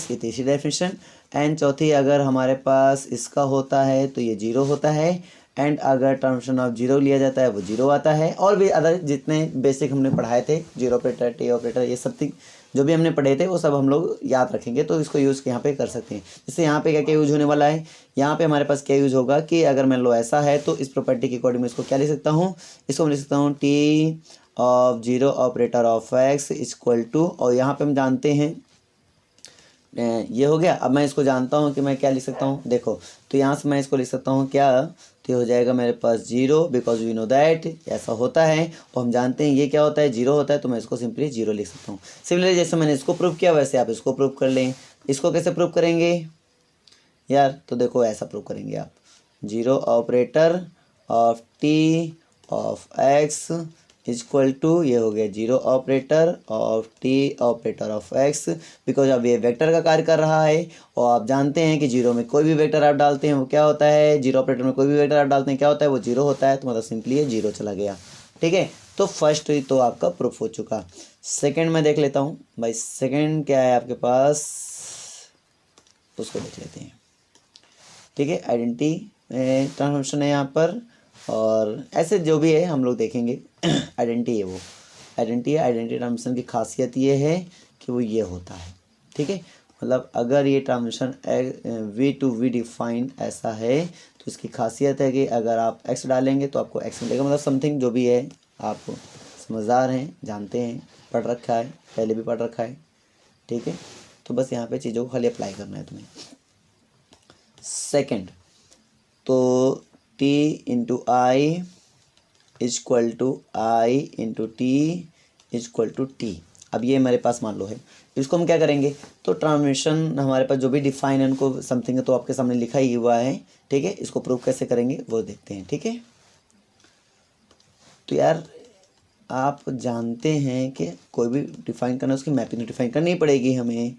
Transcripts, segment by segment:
ये तीसरी definition. And चौथी, अगर हमारे पास इसका होता है तो ये 0 होता है, एंड अगर ट्रांसफॉर्मेशन ऑफ 0 लिया जाता है वो 0 आता है। और भी अदर जितने बेसिक हमने पढ़ाए थे, जीरो ऑपरेटर, टी ऑपरेटर, ये सब जो भी हमने पढ़े थे वो सब हम लोग याद रखेंगे, तो इसको यूज़ यहाँ पे कर सकते हैं। जैसे यहाँ पे क्या क्या यूज होने वाला है, यहाँ पे हमारे पास क्या यूज होगा कि अगर मान लो ऐसा है तो इस प्रॉपर्टी के अकॉर्डिंग में इसको क्या लिख सकता हूँ, इसको मैं लिख सकता हूँ T of zero operator of X equal to, और यहाँ पे हम जानते हैं ये हो गया। अब मैं इसको जानता हूँ कि मैं क्या लिख सकता हूँ, देखो तो यहाँ से मैं इसको लिख सकता हूँ क्या, तो ये हो जाएगा मेरे पास 0, बिकॉज वी नो दैट ऐसा होता है और हम जानते हैं ये क्या होता है, 0 होता है, तो मैं इसको सिंपली 0 लिख सकता हूँ। सिमिलरली जैसे मैंने इसको प्रूव किया वैसे आप इसको प्रूव कर लें। इसको कैसे प्रूव करेंगे यार, तो देखो ऐसा प्रूव करेंगे आप, zero operator of T of X equal to, ये हो गया zero operator of T operator of X, because अब ये वेक्टर का कार्य कर रहा है और आप जानते हैं कि जीरो में कोई भी वेक्टर आप डालते हैं वो क्या होता है, जीरो ऑपरेटर में कोई भी वेक्टर आप डालते हैं क्या होता है, वो 0 होता है, तो मतलब सिंपली ये 0 चला गया। ठीक है, तो फर्स्ट तो आपका प्रूफ हो चुका। सेकेंड मैं देख लेता हूँ भाई, सेकेंड क्या है आपके पास, उसको देख लेते हैं। ठीक है, आइडेंटिटी ट्रांसफॉर्मेशन है यहाँ पर, और ऐसे जो भी है हम लोग देखेंगे। आइडेंटिटी है वो, आइडेंटिटी ट्रांसफॉर्मेशन की खासियत ये है कि वो ये होता है। ठीक है, मतलब अगर ये transformation V to V defined ऐसा है तो इसकी खासियत है कि अगर आप एक्स डालेंगे तो आपको एक्स मिलेगा, मतलब समथिंग जो भी है आप समझदार हैं, जानते हैं, पढ़ रखा है, पहले भी पढ़ रखा है। ठीक है, तो बस यहाँ पे चीज़ों को खाली अप्लाई करना है तुम्हें। सेकंड, तो t into I equal to I into T equal to T. अब ये मेरे पास मान लो है, इसको हम क्या करेंगे, तो ट्रांसफॉर्मेशन हमारे पास जो भी डिफाइन है उनको समथिंग तो आपके सामने लिखा ही हुआ है। ठीक है, इसको प्रूव कैसे करेंगे वो देखते हैं। ठीक है, तो यार आप जानते हैं कि कोई भी डिफाइन करना उसकी मैपिंग डिफाइन करनी पड़ेगी हमें,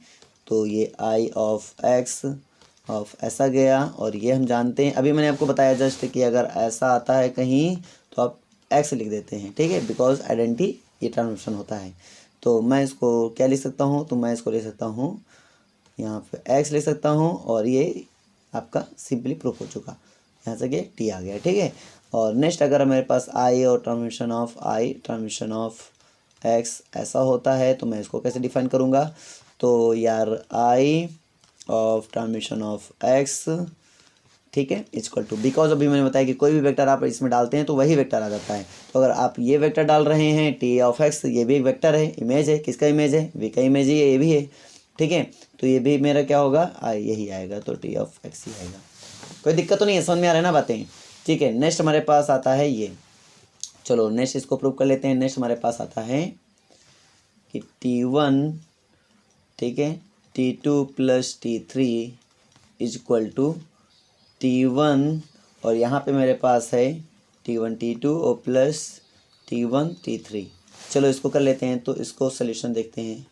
तो ये आई ऑफ एक्स ऑफ ऐसा गया, और ये हम जानते हैं, अभी मैंने आपको बताया जस्ट कि अगर ऐसा आता है कहीं तो आप एक्स लिख देते हैं। ठीक है, बिकॉज आइडेंटिटी ये ट्रांसफॉर्मेशन होता है। तो मैं इसको क्या लिख सकता हूँ, तो मैं इसको लिख सकता हूँ यहाँ पे एक्स लिख सकता हूँ, और ये आपका सिंपली प्रूफ हो चुका, यहाँ से ये टी आ गया। ठीक है, और नेक्स्ट अगर मेरे पास आई और ट्रांसफॉर्मेशन ऑफ एक्स ऐसा होता है तो मैं इसको कैसे डिफाइन करूँगा, तो यार आई ऑफ ट्रांसफॉर्मेशन ऑफ एक्स, ठीक है, इक्वल टू, बिकॉज अभी मैंने बताया कि कोई भी वेक्टर आप इसमें डालते हैं तो वही वेक्टर आ जाता है। तो अगर आप ये वेक्टर डाल रहे हैं टी ऑफ एक्स, ये भी एक वेक्टर है, इमेज है, किसका इमेज है, वी का इमेज ही है, ये भी है। ठीक है, तो ये भी मेरा क्या होगा, यही आएगा, तो टी ऑफ एक्स ही आएगा। कोई दिक्कत तो नहीं है, समझ में आ रहा है ना बातें। ठीक है, नेक्स्ट हमारे पास आता है ये, चलो नेक्स्ट इसको प्रूव कर लेते हैं। नेक्स्ट हमारे पास आता है कि T1, ठीक है, T2 plus T3 equal to T1, और यहाँ पे मेरे पास है T1 T2 और प्लस T1 T3। चलो इसको कर लेते हैं, तो इसको सॉल्यूशन देखते हैं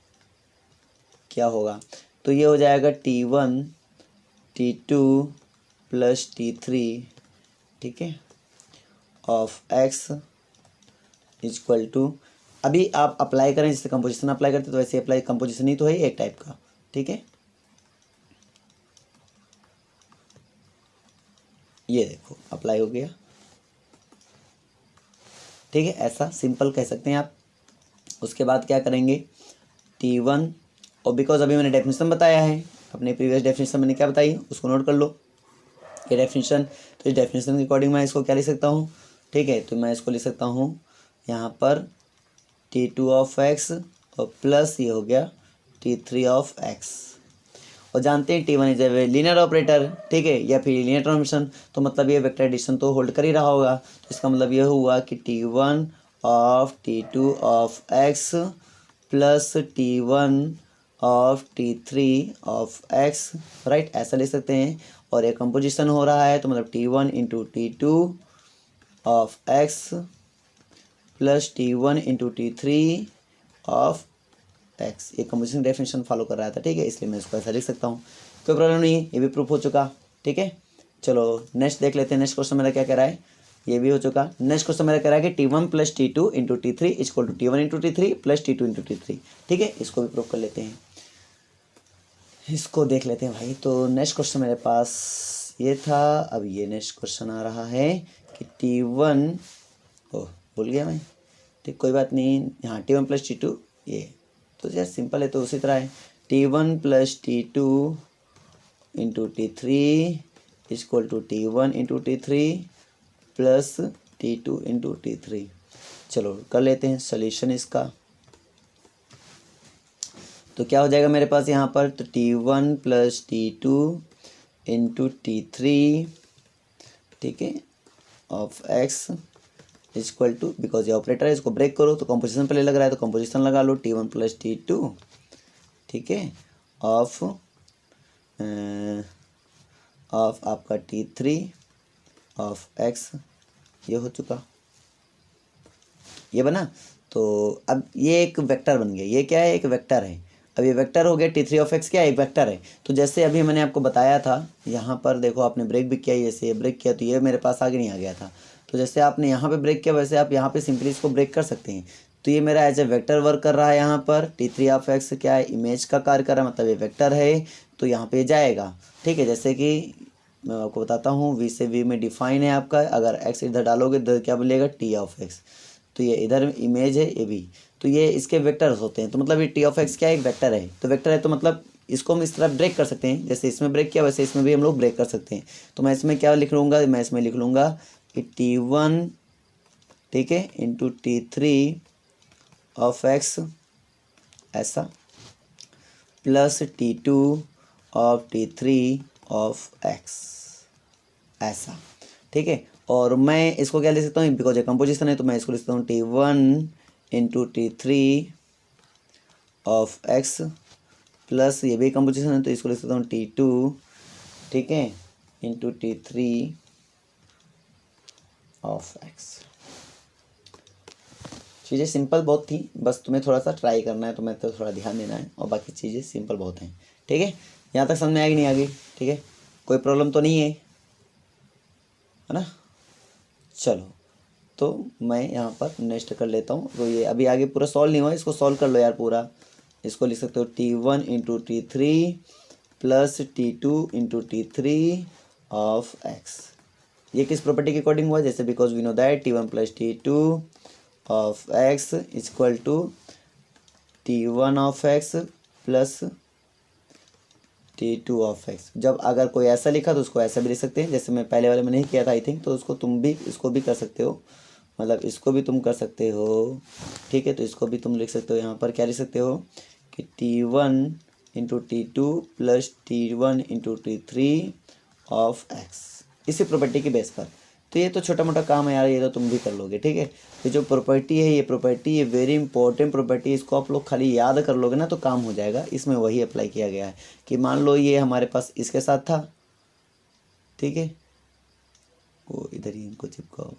क्या होगा। तो ये हो जाएगा T1 T2 प्लस T3, ठीक है, ऑफ एक्स इक्वल टू, अभी आप अप्लाई करें जैसे कंपोजिशन अप्लाई करते तो वैसे अप्लाई, कंपोजिशन ही तो है एक टाइप का। ठीक है, ये देखो अप्लाई हो गया। ठीक है, ऐसा सिंपल कह सकते हैं आप। उसके बाद क्या करेंगे, T1, और बिकॉज अभी मैंने डेफिनेशन बताया है, अपने प्रीवियस डेफिनेशन मैंने क्या बताई उसको नोट कर लो, ये डेफिनेशन। तो इस डेफिनेशन के अकॉर्डिंग मैं इसको क्या लिख सकता हूँ, ठीक है, तो मैं इसको लिख सकता हूँ यहाँ पर T2 ऑफ एक्स और प्लस ये हो गया T3 ऑफ एक्स, और जानते हैं T1 is a linear operator, ठीक है, या फिर लीनियर ट्रांसफॉर्मेशन, तो मतलब ये वेक्टर एडिशन तो होल्ड कर ही रहा होगा। तो इसका मतलब ये हुआ कि T1 of T2 of X plus T1 of T3 of x, right, ऐसा ले सकते हैं। और एक कंपोजिशन हो रहा है तो मतलब T1 into T2 of X plus T1 into T3 of x, ये कंपोजिशन डेफिनेशन फॉलो कर रहा था। ठीक है, इसलिए मैं इसको ऐसा लिख सकता हूँ, कोई प्रॉब्लम नहीं है, ये भी प्रूफ हो चुका। ठीक है, चलो नेक्स्ट देख लेते हैं। नेक्स्ट क्वेश्चन मेरा क्या कह रहा है, ये भी हो चुका। नेक्स्ट क्वेश्चन मेरा कह रहा है कि T1 plus T2 into T3 equal to T1 into T3 plus T2 into T3। ठीक है, इसको भी प्रूफ कर लेते हैं। इसको देख लेते हैं भाई। तो नेक्स्ट क्वेश्चन मेरे पास ये था। अब ये नेक्स्ट क्वेश्चन आ रहा है कि T1, ओह भूल गया मैं, ठीक कोई बात नहीं। यहाँ T1 प्लस T2 ये तो यार सिंपल है, तो उसी तरह है T1 plus T2 into T3 equal to T1 into T3 plus T2 into T3। चलो कर लेते हैं सोल्यूशन इसका। तो क्या हो जाएगा मेरे पास यहाँ पर, तो T1 plus T2 into T3, ठीक है, of x equal to, because ये ऑपरेटर है इसको ब्रेक करो तो कंपोजिशन पहले लग रहा है तो कंपोजिशन लगा लो T1 प्लस T2, ठीक है, ऑफ आपका T3 ऑफ x, ये हो चुका, ये बना। तो अब ये एक वेक्टर बन गया, ये क्या है, एक वेक्टर है। अब ये वेक्टर हो गया T3 ऑफ x, क्या है, एक वेक्टर है। तो जैसे अभी मैंने आपको बताया था, यहाँ पर देखो आपने ब्रेक भी किया, जैसे ये ब्रेक किया तो ये मेरे पास आगे नहीं आ गया था। तो जैसे आपने यहाँ पे ब्रेक किया वैसे आप यहाँ पे सिंपली इसको ब्रेक कर सकते हैं। तो ये मेरा एज ए वेक्टर वर्क कर रहा है। यहाँ पर T3 ऑफ x क्या है, इमेज का कार्य कर रहा है, मतलब ये वेक्टर है तो यहाँ पे जाएगा, ठीक है। जैसे कि मैं आपको बताता हूँ, v से v में डिफाइन है आपका, अगर x इधर डालोगे तो क्या मिलेगा, T ऑफ x। तो ये इधर इमेज है ये भी, तो ये इसके वेक्टर्स होते हैं। तो मतलब ये T ऑफ x क्या है, एक वेक्टर है। तो वेक्टर है तो मतलब इसको हम इस तरह ब्रेक कर सकते हैं, जैसे इसमें ब्रेक किया वैसे इसमें भी हम लोग ब्रेक कर सकते हैं। तो मैं इसमें क्या लिख लूँगा, मैं इसमें लिख लूँगा कि T1, ठीक है, इंटू T3 ऑफ x ऐसा, plus T2 of T3 of x ऐसा, ठीक है। और मैं इसको क्या लिख सकता हूँ, बिकॉज ये कंपोजिशन है तो मैं इसको लिख सकता हूँ T1 into T3 of x, plus ये भी कंपोजिशन है तो इसको लिख सकता हूँ T2, ठीक है, इंटू T3 ऑफ x। चीज़ें सिंपल बहुत थी, बस तुम्हें थोड़ा सा ट्राई करना है, तुम्हें तो थोड़ा ध्यान देना है, और बाकी चीज़ें सिंपल बहुत हैं, ठीक है। यहाँ तक समझ में आएगी नहीं आगे, ठीक है, कोई प्रॉब्लम तो नहीं है ना। चलो तो मैं यहाँ पर नेक्स्ट कर लेता हूँ। तो ये अभी आगे पूरा सॉल्व नहीं हुआ, इसको सॉल्व कर लो यार पूरा। इसको लिख सकते हो T1 into T3 plus T2 into T3 of x। ये किस प्रॉपर्टी के अकॉर्डिंग हुआ, जैसे because we know that T1 plus T2 of x equal to T1 of x plus T2 of x। जब अगर कोई ऐसा लिखा तो उसको ऐसा भी लिख सकते हैं, जैसे मैं पहले वाले में नहीं किया था आई थिंक, तो उसको तुम भी इसको भी कर सकते हो, मतलब इसको भी तुम कर सकते हो, ठीक है। तो इसको भी तुम लिख सकते हो, यहाँ पर क्या लिख सकते हो कि T1 into T2 plus T1 into T3 of x, इसी प्रॉपर्टी के बेस पर। तो ये तो छोटा मोटा काम है यार, ये तो तुम भी कर लोगे, ठीक है। ये जो प्रॉपर्टी है, ये प्रॉपर्टी ये वेरी इंपॉर्टेंट प्रॉपर्टी है, इसको आप लोग खाली याद कर लोगे ना तो काम हो जाएगा। इसमें वही अप्लाई किया गया है कि मान लो ये हमारे पास इसके साथ था, ठीक है, वो इधर ही इनको चिपकाओ,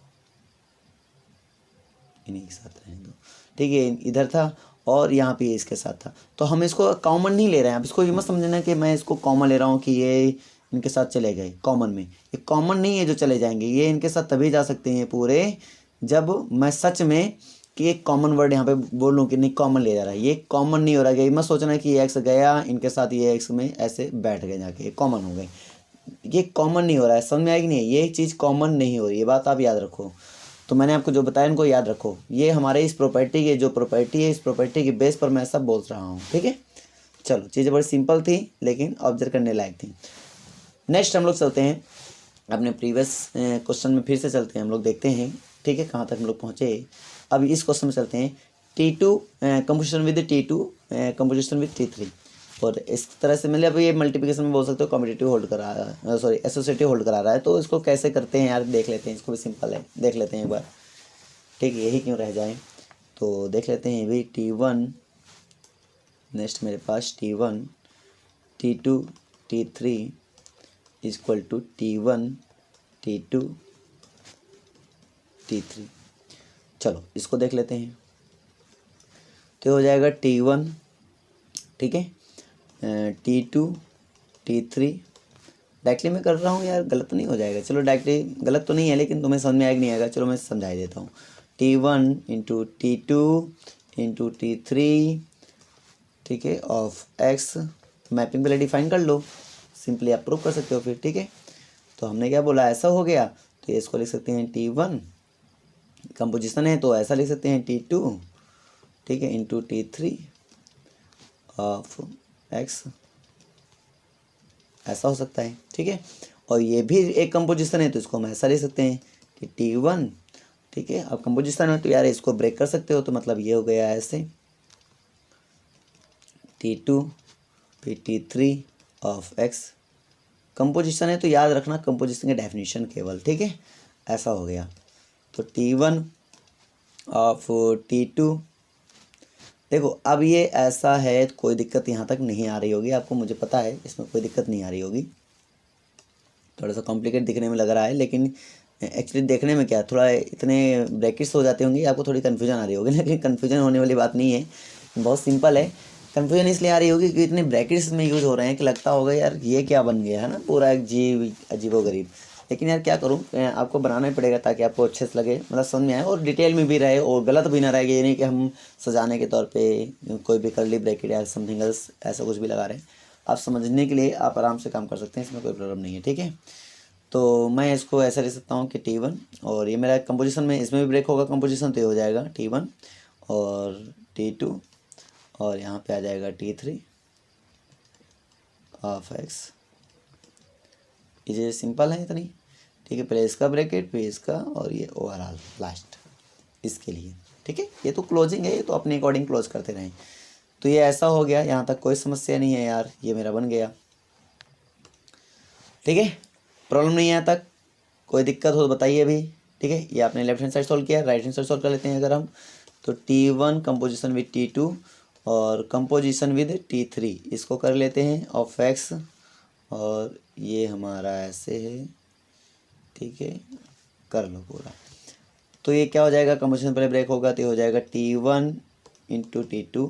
इन्हीं के साथ रहने दो, ठीक है, इधर था और यहाँ पे इसके साथ था। तो हम इसको कॉमन नहीं ले रहे हैं, अब इसको ये मत समझना कि मैं इसको कॉमन ले रहा हूँ कि ये इनके साथ चले गए कॉमन में, ये कॉमन नहीं है जो चले जाएंगे, ये इनके साथ तभी जा सकते हैं पूरे जब मैं सच में कि एक कॉमन वर्ड यहाँ पे बोलूँ कि नहीं कॉमन ले जा रहा है। ये कॉमन नहीं हो रहा है, ये मत सोचना कि ये एक्स गया इनके साथ, ये एक्स में ऐसे बैठ गए जाके, ये कॉमन हो गए, ये कॉमन नहीं हो रहा है। समझ में आएगी नहीं, ये चीज़ कॉमन नहीं हो रही, ये बात आप याद रखो। तो मैंने आपको जो बताया इनको याद रखो, ये हमारे इस प्रॉपर्टी के जो प्रॉपर्टी है, इस प्रॉपर्टी के बेस पर मैं सब बोल रहा हूँ, ठीक है। चलो चीज़ें बड़ी सिंपल थी लेकिन ऑब्जर्व करने लायक थी। नेक्स्ट हम लोग चलते हैं अपने प्रीवियस क्वेश्चन में, फिर से चलते हैं हम लोग, देखते हैं ठीक है कहाँ तक हम लोग पहुँचे। अब इस क्वेश्चन में चलते हैं T2 composition with T2 composition with T3, और इस तरह से मतलब ये मल्टीप्लिकेशन में बोल सकते हो कॉम्पिटिटिव होल्ड करा रहा है, सॉरी एसोसिएटिव होल्ड करा रहा है। तो इसको कैसे करते हैं यार देख लेते हैं, इसको भी सिंपल है, देख लेते हैं एक बार, ठीक है, यही क्यों रह जाए। तो देख लेते हैं भी T1, नेक्स्ट मेरे पास T1 T2 T3 equal to T1 T2 T3। चलो इसको देख लेते हैं। तो हो जाएगा T1, ठीक है, T2 T3, डायरेक्टली मैं कर रहा हूँ यार, गलत तो नहीं हो जाएगा, चलो डायरेक्टली गलत तो नहीं है लेकिन तुम्हें समझ में आएगा नहीं आएगा, चलो मैं समझा देता हूँ। T1 into T2 into T3, ठीक है, ऑफ x मैपिंग पहले डिफाइन कर लो, सिंपली आप प्रूव कर सकते हो फिर। ठीक है, तो हमने क्या बोला, ऐसा हो गया, तो ये इसको लिख सकते हैं T1, कंपोजिशन है तो ऐसा लिख सकते हैं T2, ठीक है, इंटू T3 ऑफ x, ऐसा हो सकता है। ठीक है, और ये भी एक कंपोजिशन है तो इसको हम ऐसा लिख सकते हैं कि T1, ठीक है। अब कंपोजिशन है तो यार इसको ब्रेक कर सकते हो, तो मतलब ये हो गया ऐसे T2 फिर T3 ऑफ x, कंपोजिशन है तो याद रखना कंपोजिशन की डेफिनेशन केवल, ठीक है, ऐसा हो गया। तो T1 ऑफ T2, देखो अब ये ऐसा है, कोई दिक्कत यहाँ तक नहीं आ रही होगी आपको, मुझे पता है इसमें कोई दिक्कत नहीं आ रही होगी। थोड़ा सा कॉम्प्लिकेट दिखने में लग रहा है, लेकिन एक्चुअली देखने में क्या, थोड़ा इतने ब्रैकेट्स हो जाते होंगे, आपको थोड़ी कन्फ्यूजन आ रही होगी, लेकिन कन्फ्यूजन होने वाली बात नहीं है, बहुत सिंपल है। कन्फ्यूजन इसलिए आ रही होगी कि इतने ब्रैकेट्स में यूज़ हो रहे हैं कि लगता होगा यार ये क्या बन गया है ना, पूरा एक अजीबोगरीब। लेकिन यार क्या करूँ, आपको बनाना ही पड़ेगा ताकि आपको अच्छे से लगे, मतलब समझ में आए और डिटेल में भी रहे और गलत भी ना रहेगा। ये नहीं कि हम सजाने के तौर पे कोई भी कर्ली ब्रैकेट या समथिंग एल्स ऐसा कुछ भी लगा रहे हैं। आप समझने के लिए आप आराम से काम कर सकते हैं, इसमें कोई प्रॉब्लम नहीं है। ठीक है, तो मैं इसको ऐसा लिख सकता हूँ कि T1, और ये मेरा कंपोजिशन में इसमें भी ब्रेक होगा कंपोजिशन, तो ये हो जाएगा T1 और T2 और यहाँ पे आ जाएगा T3 ऑफ x। ये सिंपल है इतनी, ठीक है, पहले इसका ब्रैकेट फिर इसका और ये ओवरऑल लास्ट इसके लिए। ठीक है, ये तो क्लोजिंग है, ये तो अपने अकॉर्डिंग क्लोज करते रहें। तो ये ऐसा हो गया, यहाँ तक कोई समस्या नहीं है यार, ये मेरा बन गया। ठीक है, प्रॉब्लम नहीं है यहाँ तक, कोई दिक्कत हो तो बताइए अभी। ठीक है, ये आपने लेफ्ट हैंड साइड सॉल्व किया, राइट हैंड साइड सॉल्व कर लेते हैं अगर हम, तो T1 कंपोजिशन विद T2 और कंपोजिशन विद T3 इसको कर लेते हैं ऑफ x, और ये हमारा ऐसे है। ठीक है, कर लो पूरा, तो ये क्या हो जाएगा, कंपोजिशन पहले ब्रेक होगा तो ये हो जाएगा T1 इंटू T2,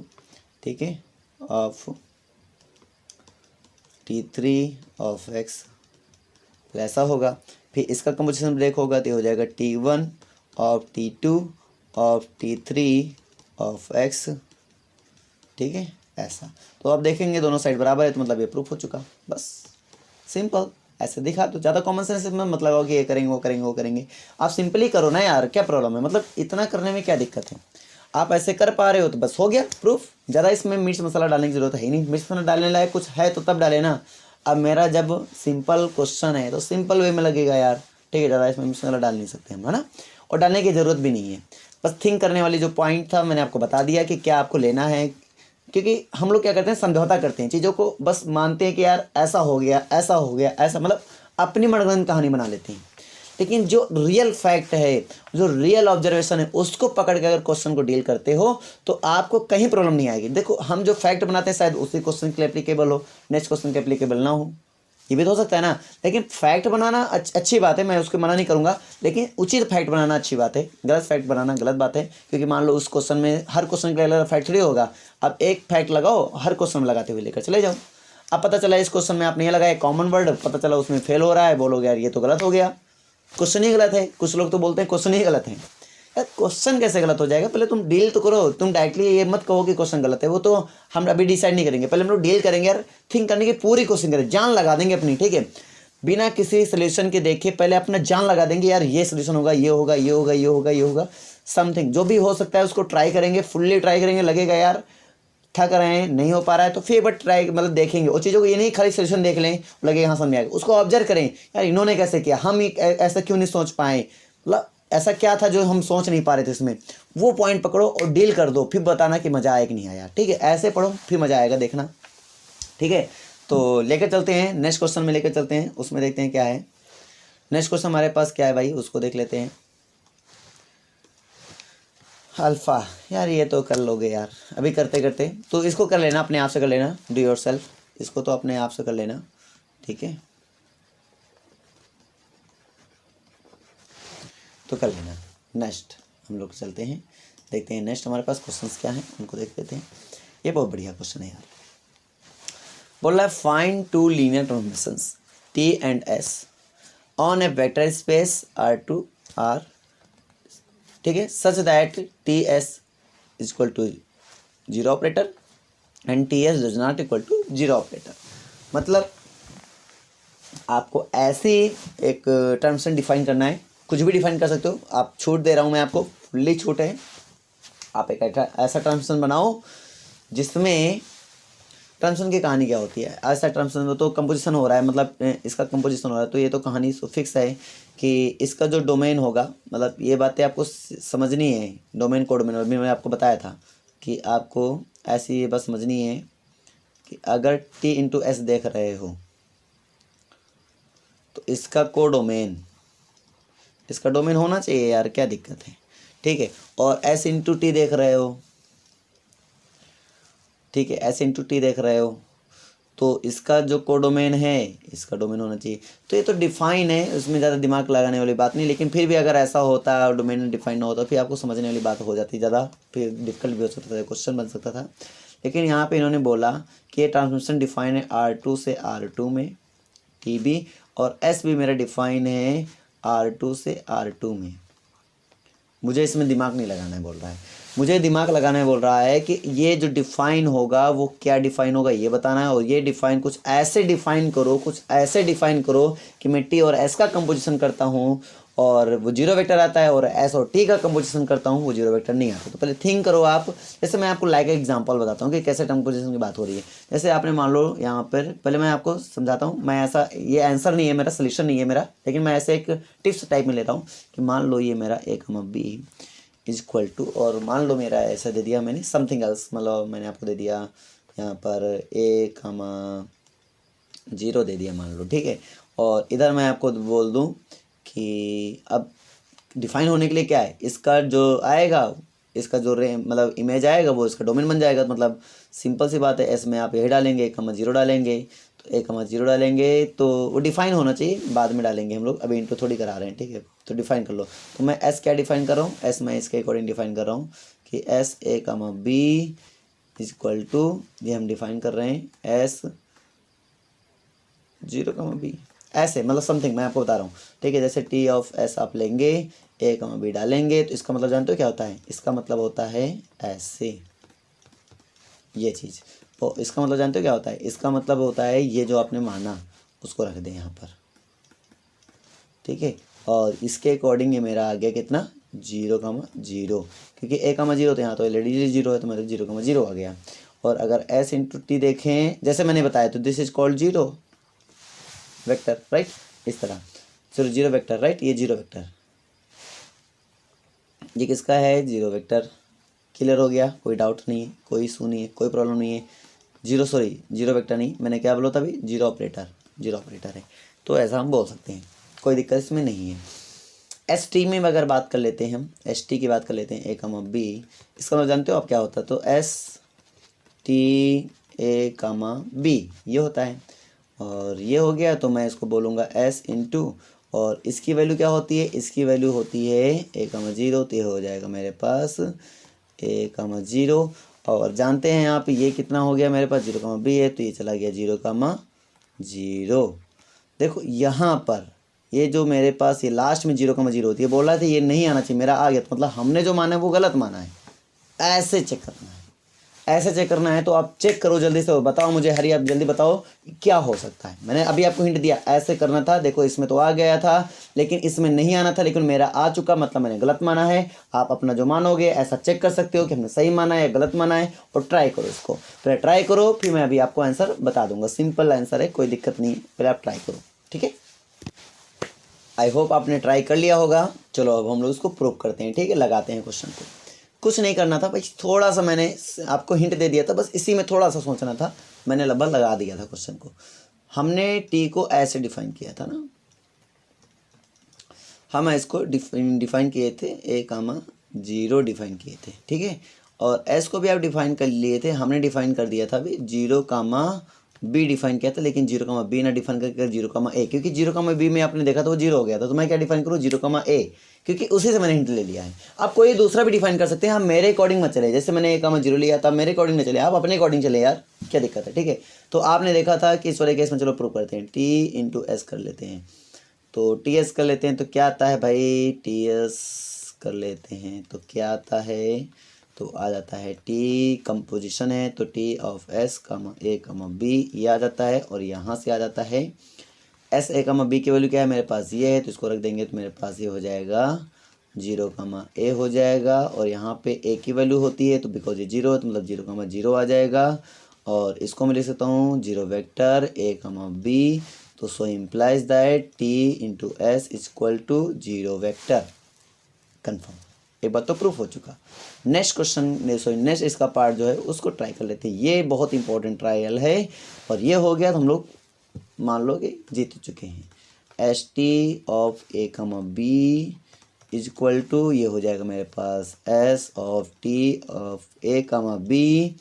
ठीक है, ऑफ T3 ऑफ x, ऐसा होगा। फिर इसका कंपोजिशन ब्रेक होगा तो ये हो जाएगा T1 of T2 of T3 of x, ठीक है, ऐसा। तो आप देखेंगे दोनों साइड बराबर है तो मतलब ये प्रूफ हो चुका, बस सिंपल ऐसे दिखा। तो ज़्यादा कॉमन सेंस में मत लगाओ कि ये करेंगे वो करेंगे वो करेंगे, आप सिंपली करो ना यार, क्या प्रॉब्लम है, मतलब इतना करने में क्या दिक्कत है, आप ऐसे कर पा रहे हो तो बस हो गया प्रूफ। ज़्यादा इसमें मिर्च मसाला डालने की ज़रूरत है ही नहीं, मिर्च मसाला डालने लायक कुछ है तो तब डाले ना। अब मेरा जब सिंपल क्वेश्चन है तो सिंपल वे में लगेगा यार, ठीक है, ज़्यादा इसमें मिर्च मसाला डाल नहीं सकते हम, है ना, और डालने की ज़रूरत भी नहीं है। बस थिंक करने वाली जो पॉइंट था मैंने आपको बता दिया कि क्या आपको लेना है, क्योंकि हम लोग क्या करते हैं, समझौता करते हैं चीज़ों को, बस मानते हैं कि यार ऐसा हो गया ऐसा हो गया ऐसा, मतलब अपनी मनगढ़ंत कहानी बना लेते हैं। लेकिन जो रियल फैक्ट है, जो रियल ऑब्जर्वेशन है, उसको पकड़ के अगर क्वेश्चन को डील करते हो तो आपको कहीं प्रॉब्लम नहीं आएगी। देखो हम जो फैक्ट बनाते हैं शायद उसी क्वेश्चन के लिए एप्लीकेबल हो, नेक्स्ट क्वेश्चन के एप्लीकेबल ना हो, ये भी तो हो सकता है ना। लेकिन फैक्ट बनाना अच्छी बात है, मैं उसको मना नहीं करूँगा, लेकिन उचित फैक्ट बनाना अच्छी बात है, गलत फैक्ट बनाना गलत बात है। क्योंकि मान लो उस क्वेश्चन में हर क्वेश्चन के लिए अलग फैक्ट थोड़ी होगा, अब एक फैक्ट लगाओ हर क्वेश्चन में लगाते हुए लेकर चले जाओ। अब पता चला इस क्वेश्चन में आपने ये लगाया कॉमन वर्ड, पता चला उसमें फेल हो रहा है, बोलोगे यार ये तो गलत हो गया, क्वेश्चन ही गलत है। कुछ लोग तो बोलते हैं क्वेश्चन ही गलत है, यार क्वेश्चन कैसे गलत हो जाएगा, पहले तुम डील तो करो। तुम डायरेक्टली ये मत कहो कि क्वेश्चन गलत है, वो तो हम अभी डिसाइड नहीं करेंगे, पहले हम लोग डील करेंगे यार, थिंक करने की पूरी कोशिश करें, जान लगा देंगे अपनी, ठीक है, बिना किसी सोल्यूशन के देखे पहले अपना जान लगा देंगे यार ये सोल्यूशन होगा, ये होगा, ये होगा, ये होगा, ये होगा, समथिंग जो भी हो सकता है उसको ट्राई करेंगे, फुल्ली ट्राई करेंगे। लगेगा यार थक रहे हैं, नहीं हो पा रहा है, तो फिर बट ट्राई मतलब देखेंगे उस चीज़ों को, ये नहीं खाली सोल्यूशन देख लें लगे यहाँ समझ में आएगा, उसको ऑब्जर्व करें यार इन्होंने कैसे किया, हम ऐसा क्यों नहीं सोच पाए, मतलब ऐसा क्या था जो हम सोच नहीं पा रहे थे इसमें, वो पॉइंट पकड़ो और डील कर दो, फिर बताना कि मज़ा आया कि नहीं आया। ठीक है, ऐसे पढ़ो फिर मज़ा आएगा, देखना। ठीक है, तो लेकर चलते हैं नेक्स्ट क्वेश्चन में, लेकर चलते हैं, उसमें देखते हैं क्या है नेक्स्ट क्वेश्चन हमारे पास क्या है भाई, उसको देख लेते हैं। अल्फ़ा, यार ये तो कर लोगे यार अभी करते करते, तो इसको कर लेना, अपने आप से कर लेना, डू योर सेल्फ, इसको तो अपने आप से कर लेना। ठीक है, तो कर लेना। नेक्स्ट हम लोग चलते हैं, देखते हैं नेक्स्ट हमारे पास क्वेश्चंस क्या हैं, उनको देख लेते हैं। ये बहुत बढ़िया क्वेश्चन है यार, बोल रहा है find two linear transformations T and S on a vector space R ठीक है, such that TS is equal to zero operator and T S does not equal to zero operator. मतलब आपको ऐसे एक ट्रांसफर डिफाइन करना है, कुछ भी डिफाइन कर सकते हो आप, छूट दे रहा हूँ मैं आपको, फुल्ली छूट है। आप एक ऐसा ट्रांसफर बनाओ जिसमें ट्रांसफर की कहानी क्या होती है। ऐसा ट्रांसफर तो कंपोजिशन हो रहा है, मतलब इसका कंपोजिशन हो रहा है, तो ये तो कहानी फिक्स है कि इसका जो डोमेन होगा, मतलब ये बातें आपको समझनी है। डोमेन कोड में अभी मैंने आपको बताया था कि आपको ऐसी ये बस समझनी है कि अगर टी इंटू एस देख रहे हो तो इसका कोडोमेन, इसका डोमेन होना चाहिए यार, क्या दिक्कत है, ठीक है। और एस इंटू टी देख रहे हो, ठीक है, एस इंटू टी देख रहे हो तो इसका जो कोडोमेन है इसका डोमेन होना चाहिए। तो ये तो डिफाइन है, उसमें ज़्यादा दिमाग लगाने वाली बात नहीं, लेकिन फिर भी अगर ऐसा होता है और डोमेन डिफाइन ना होता फिर आपको समझने वाली बात हो जाती, ज़्यादा फिर डिफिकल्ट भी हो सकता था, क्वेश्चन बन सकता था। लेकिन यहाँ पे इन्होंने बोला कि ये ट्रांसमिशन डिफाइन है R2 से R2 में TB, और S भी मेरा डिफाइन है R2 से R2 में। मुझे इसमें दिमाग नहीं लगाना है बोल रहा है, मुझे दिमाग लगाना है बोल रहा है कि ये जो डिफ़ाइन होगा वो क्या डिफ़ाइन होगा ये बताना है। और ये डिफ़ाइन कुछ ऐसे डिफ़ाइन करो, कुछ ऐसे डिफ़ाइन करो कि मैं टी और एस का कंपोजिशन करता हूँ और वो जीरो वेक्टर आता है, और एस और टी का कंपोजिशन करता हूँ वो जीरो वेक्टर नहीं आता। तो पहले थिंक करो आप। जैसे मैं आपको लाइक एग्जांपल बताता हूँ कि कैसे कंपोजिशन की बात हो रही है। जैसे आपने मान लो यहाँ पर, पहले मैं आपको समझाता हूँ, मैं ऐसा, ये आंसर नहीं है मेरा, सोल्यूशन नहीं है मेरा, लेकिन मैं ऐसे एक टिप्स टाइप में लेता हूँ कि मान लो ये मेरा A comma B is equal to, और मान लो मेरा ऐसा दे दिया मैंने समथिंग एल्स, मतलब मैंने आपको दे दिया यहाँ पर ए कॉमा जीरो दे दिया मान लो, ठीक है। और इधर मैं आपको बोल दूँ कि अब डिफाइन होने के लिए क्या है, इसका जो आएगा, इसका जो मतलब इमेज आएगा वो इसका डोमेन बन जाएगा। मतलब सिंपल सी बात है, एस में आप यही डालेंगे, एक कमा जीरो डालेंगे, तो एक कमा जीरो डालेंगे तो वो डिफाइन होना चाहिए, बाद में डालेंगे हम लोग, अभी इनको थोड़ी करा रहे हैं, ठीक है। तो डिफाइन कर लो। तो मैं एस क्या डिफाइन कर रहा हूँ, एस मैं इसके अकॉर्डिंग डिफाइन कर रहा हूँ कि S A comma B is equal to, ये हम डिफाइन कर रहे हैं एस जीरो कमा बी, ऐसे मतलब समथिंग मैं आपको बता रहा हूँ, ठीक है। जैसे टी ऑफ एस आप लेंगे, ए कमा बी डालेंगे, तो इसका मतलब जानते हो क्या होता है, इसका मतलब होता है ऐसे, ये चीज़। तो इसका मतलब जानते हो क्या होता है, इसका मतलब होता है ये जो आपने माना उसको रख दें यहाँ पर, ठीक है। और इसके अकॉर्डिंग ये मेरा आ गया कितना, जीरो कमा जीरो, क्योंकि ए कमा जीरो तो यहाँ तो ऑलरेडी जीरो है, तो मेरा जीरो कमा जीरो आ गया। और अगर एस इंटू टी देखें जैसे मैंने बताया, तो this is called zero vector, right, इस तरह। चलो जीरो वेक्टर, राइट, ये जीरो वेक्टर, ये किसका है, जीरो वेक्टर। क्लियर हो गया, कोई डाउट नहीं है, कोई इशू नहीं है, कोई प्रॉब्लम नहीं है। जीरो, सॉरी जीरो वेक्टर नहीं, मैंने क्या बोला था अभी, जीरो ऑपरेटर, जीरो ऑपरेटर है, तो ऐसा हम बोल सकते हैं, कोई दिक्कत इसमें नहीं है। एस टी में अगर बात कर लेते हैं हम, एस टी की बात कर लेते हैं, ए कमा बी, इसका मतलब जानते हो आप क्या होता है, तो S T A comma B ये होता है। और ये हो गया तो मैं इसको बोलूँगा एस इंटू, और इसकी वैल्यू क्या होती है, इसकी वैल्यू होती है ए कमा जीरो, तो ये हो जाएगा मेरे पास ए कमा जीरो। और जानते हैं आप ये कितना हो गया मेरे पास, जीरो कमा बी है, तो ये चला गया जीरो कमा जीरो। देखो यहाँ पर ये जो मेरे पास ये लास्ट में जीरो कमा जीरो होती है, बोल रहा था ये नहीं आना चाहिए, मेरा आ गया, तो मतलब हमने जो माना है वो गलत माना है। ऐसे चेक करना है, ऐसे चेक करना है, तो आप चेक करो जल्दी से, बताओ मुझे, हरी आप जल्दी बताओ क्या हो सकता है। मैंने अभी आपको हिंट दिया, ऐसे करना था, देखो इसमें तो आ गया था, लेकिन इसमें नहीं आना था, लेकिन मेरा आ चुका, मतलब मैंने गलत माना है। आप अपना जो मानोगे ऐसा चेक कर सकते हो कि हमने सही माना है या गलत माना है, और ट्राई करो इसको, पहले ट्राई करो, फिर मैं अभी आपको आंसर बता दूंगा। सिंपल आंसर है, कोई दिक्कत नहीं है, पहले आप ट्राई करो, ठीक है। आई होप आपने ट्राई कर लिया होगा। चलो अब हम लोग इसको प्रूव करते हैं, ठीक है, लगाते हैं क्वेश्चन को। कुछ नहीं करना था भाई, थोड़ा सा मैंने आपको हिंट दे दिया था, बस इसी में थोड़ा सा सोचना था, मैंने लगभग लगा दिया था क्वेश्चन को। हमने टी को ऐसे डिफाइन किया था ना, हम इसको डिफाइन किए थे, ए कामा जीरो डिफाइन किए थे, ठीक है। और एस को भी आप डिफाइन कर लिए थे, हमने डिफाइन कर दिया था अभी जीरो कामा बी डिफाइन किया था, लेकिन जीरो कामा बी ना डिफाइन करके जीरो कामा ए, क्योंकि जीरो कामा बी में आपने देखा तो वो जीरो हो गया था, तो मैं क्या डिफाइन करूँ, जीरो कामा ए, क्योंकि उसी से मैंने हिंट ले लिया है। आप कोई दूसरा भी डिफाइन कर सकते हैं, हम मेरे अकॉर्डिंग मत चले, जैसे मैंने ए कामा जीरो लिया था मेरे अकॉर्डिंग न चले, आप अपने अकॉर्डिंग चले यार, क्या दिक्कत है, ठीक है। तो आपने देखा था कि इस वाले केस में चलो प्रूव करते हैं, टी इंटू एस कर लेते हैं, तो टी एस कर लेते हैं, तो क्या आता है भाई, टी एस कर लेते हैं तो क्या आता है, तो आ जाता है टी, कंपोजिशन है तो टी ऑफ एस कमा ए कमा बी ये आ जाता है, और यहाँ से आ जाता है एस ए कमा बी की वैल्यू क्या है मेरे पास ये है, तो इसको रख देंगे तो मेरे पास ये हो जाएगा 0 कमा ए हो जाएगा, और यहाँ पे ए की वैल्यू होती है तो बिकॉज ये 0 है तो मतलब 0 कमा 0 आ जाएगा, और इसको मैं लिख सकता हूँ 0 वेक्टर ए कमा बी, तो so implies that T into S equal to 0 vector. Confirm, एक बात तो प्रूफ हो चुका। नेक्स्ट क्वेश्चन सॉरी नेक्स्ट इसका पार्ट जो है उसको ट्राई कर लेते हैं, ये बहुत इंपॉर्टेंट ट्रायल है, और ये हो गया तो हम लोग मान लो कि जीत चुके हैं। S T of A comma B is equal to ये हो जाएगा मेरे पास S of T of A comma B,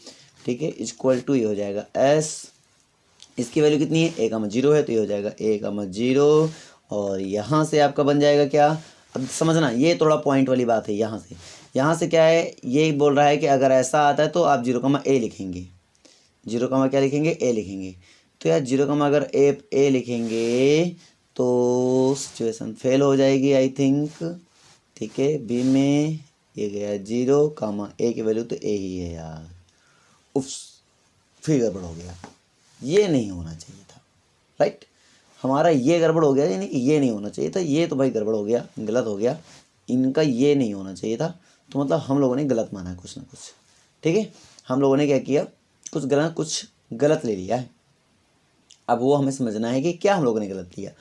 ठीक है, इक्वल टू ये हो जाएगा एस, इसकी वैल्यू कितनी है ए कमा 0 है तो ये हो जाएगा ए कमा 0, और यहाँ से आपका बन जाएगा क्या, अब समझना ये थोड़ा पॉइंट वाली बात है। यहाँ से क्या है, ये बोल रहा है कि अगर ऐसा आता है तो आप 0 कमा ए लिखेंगे, 0 कमा क्या लिखेंगे ए लिखेंगे, तो यार 0 कमा अगर ए लिखेंगे तो सिचुएशन फेल हो जाएगी आई थिंक, ठीक है। बी में ये गया 0 कमा ए की वैल्यू तो ए ही है यार, उफ फिर गड़बड़ हो गया, ये नहीं होना चाहिए था, राइट, हमारा ये गड़बड़ हो गया, यानी कि ये नहीं होना चाहिए था, ये तो भाई गड़बड़ हो गया, गलत हो गया, इनका ये नहीं होना चाहिए था, तो मतलब हम लोगों ने गलत माना है कुछ ना कुछ, ठीक है, हम लोगों ने क्या किया, कुछ गलत ले लिया है। अब वो हमें समझना है कि क्या हम लोगों ने गलत लिया,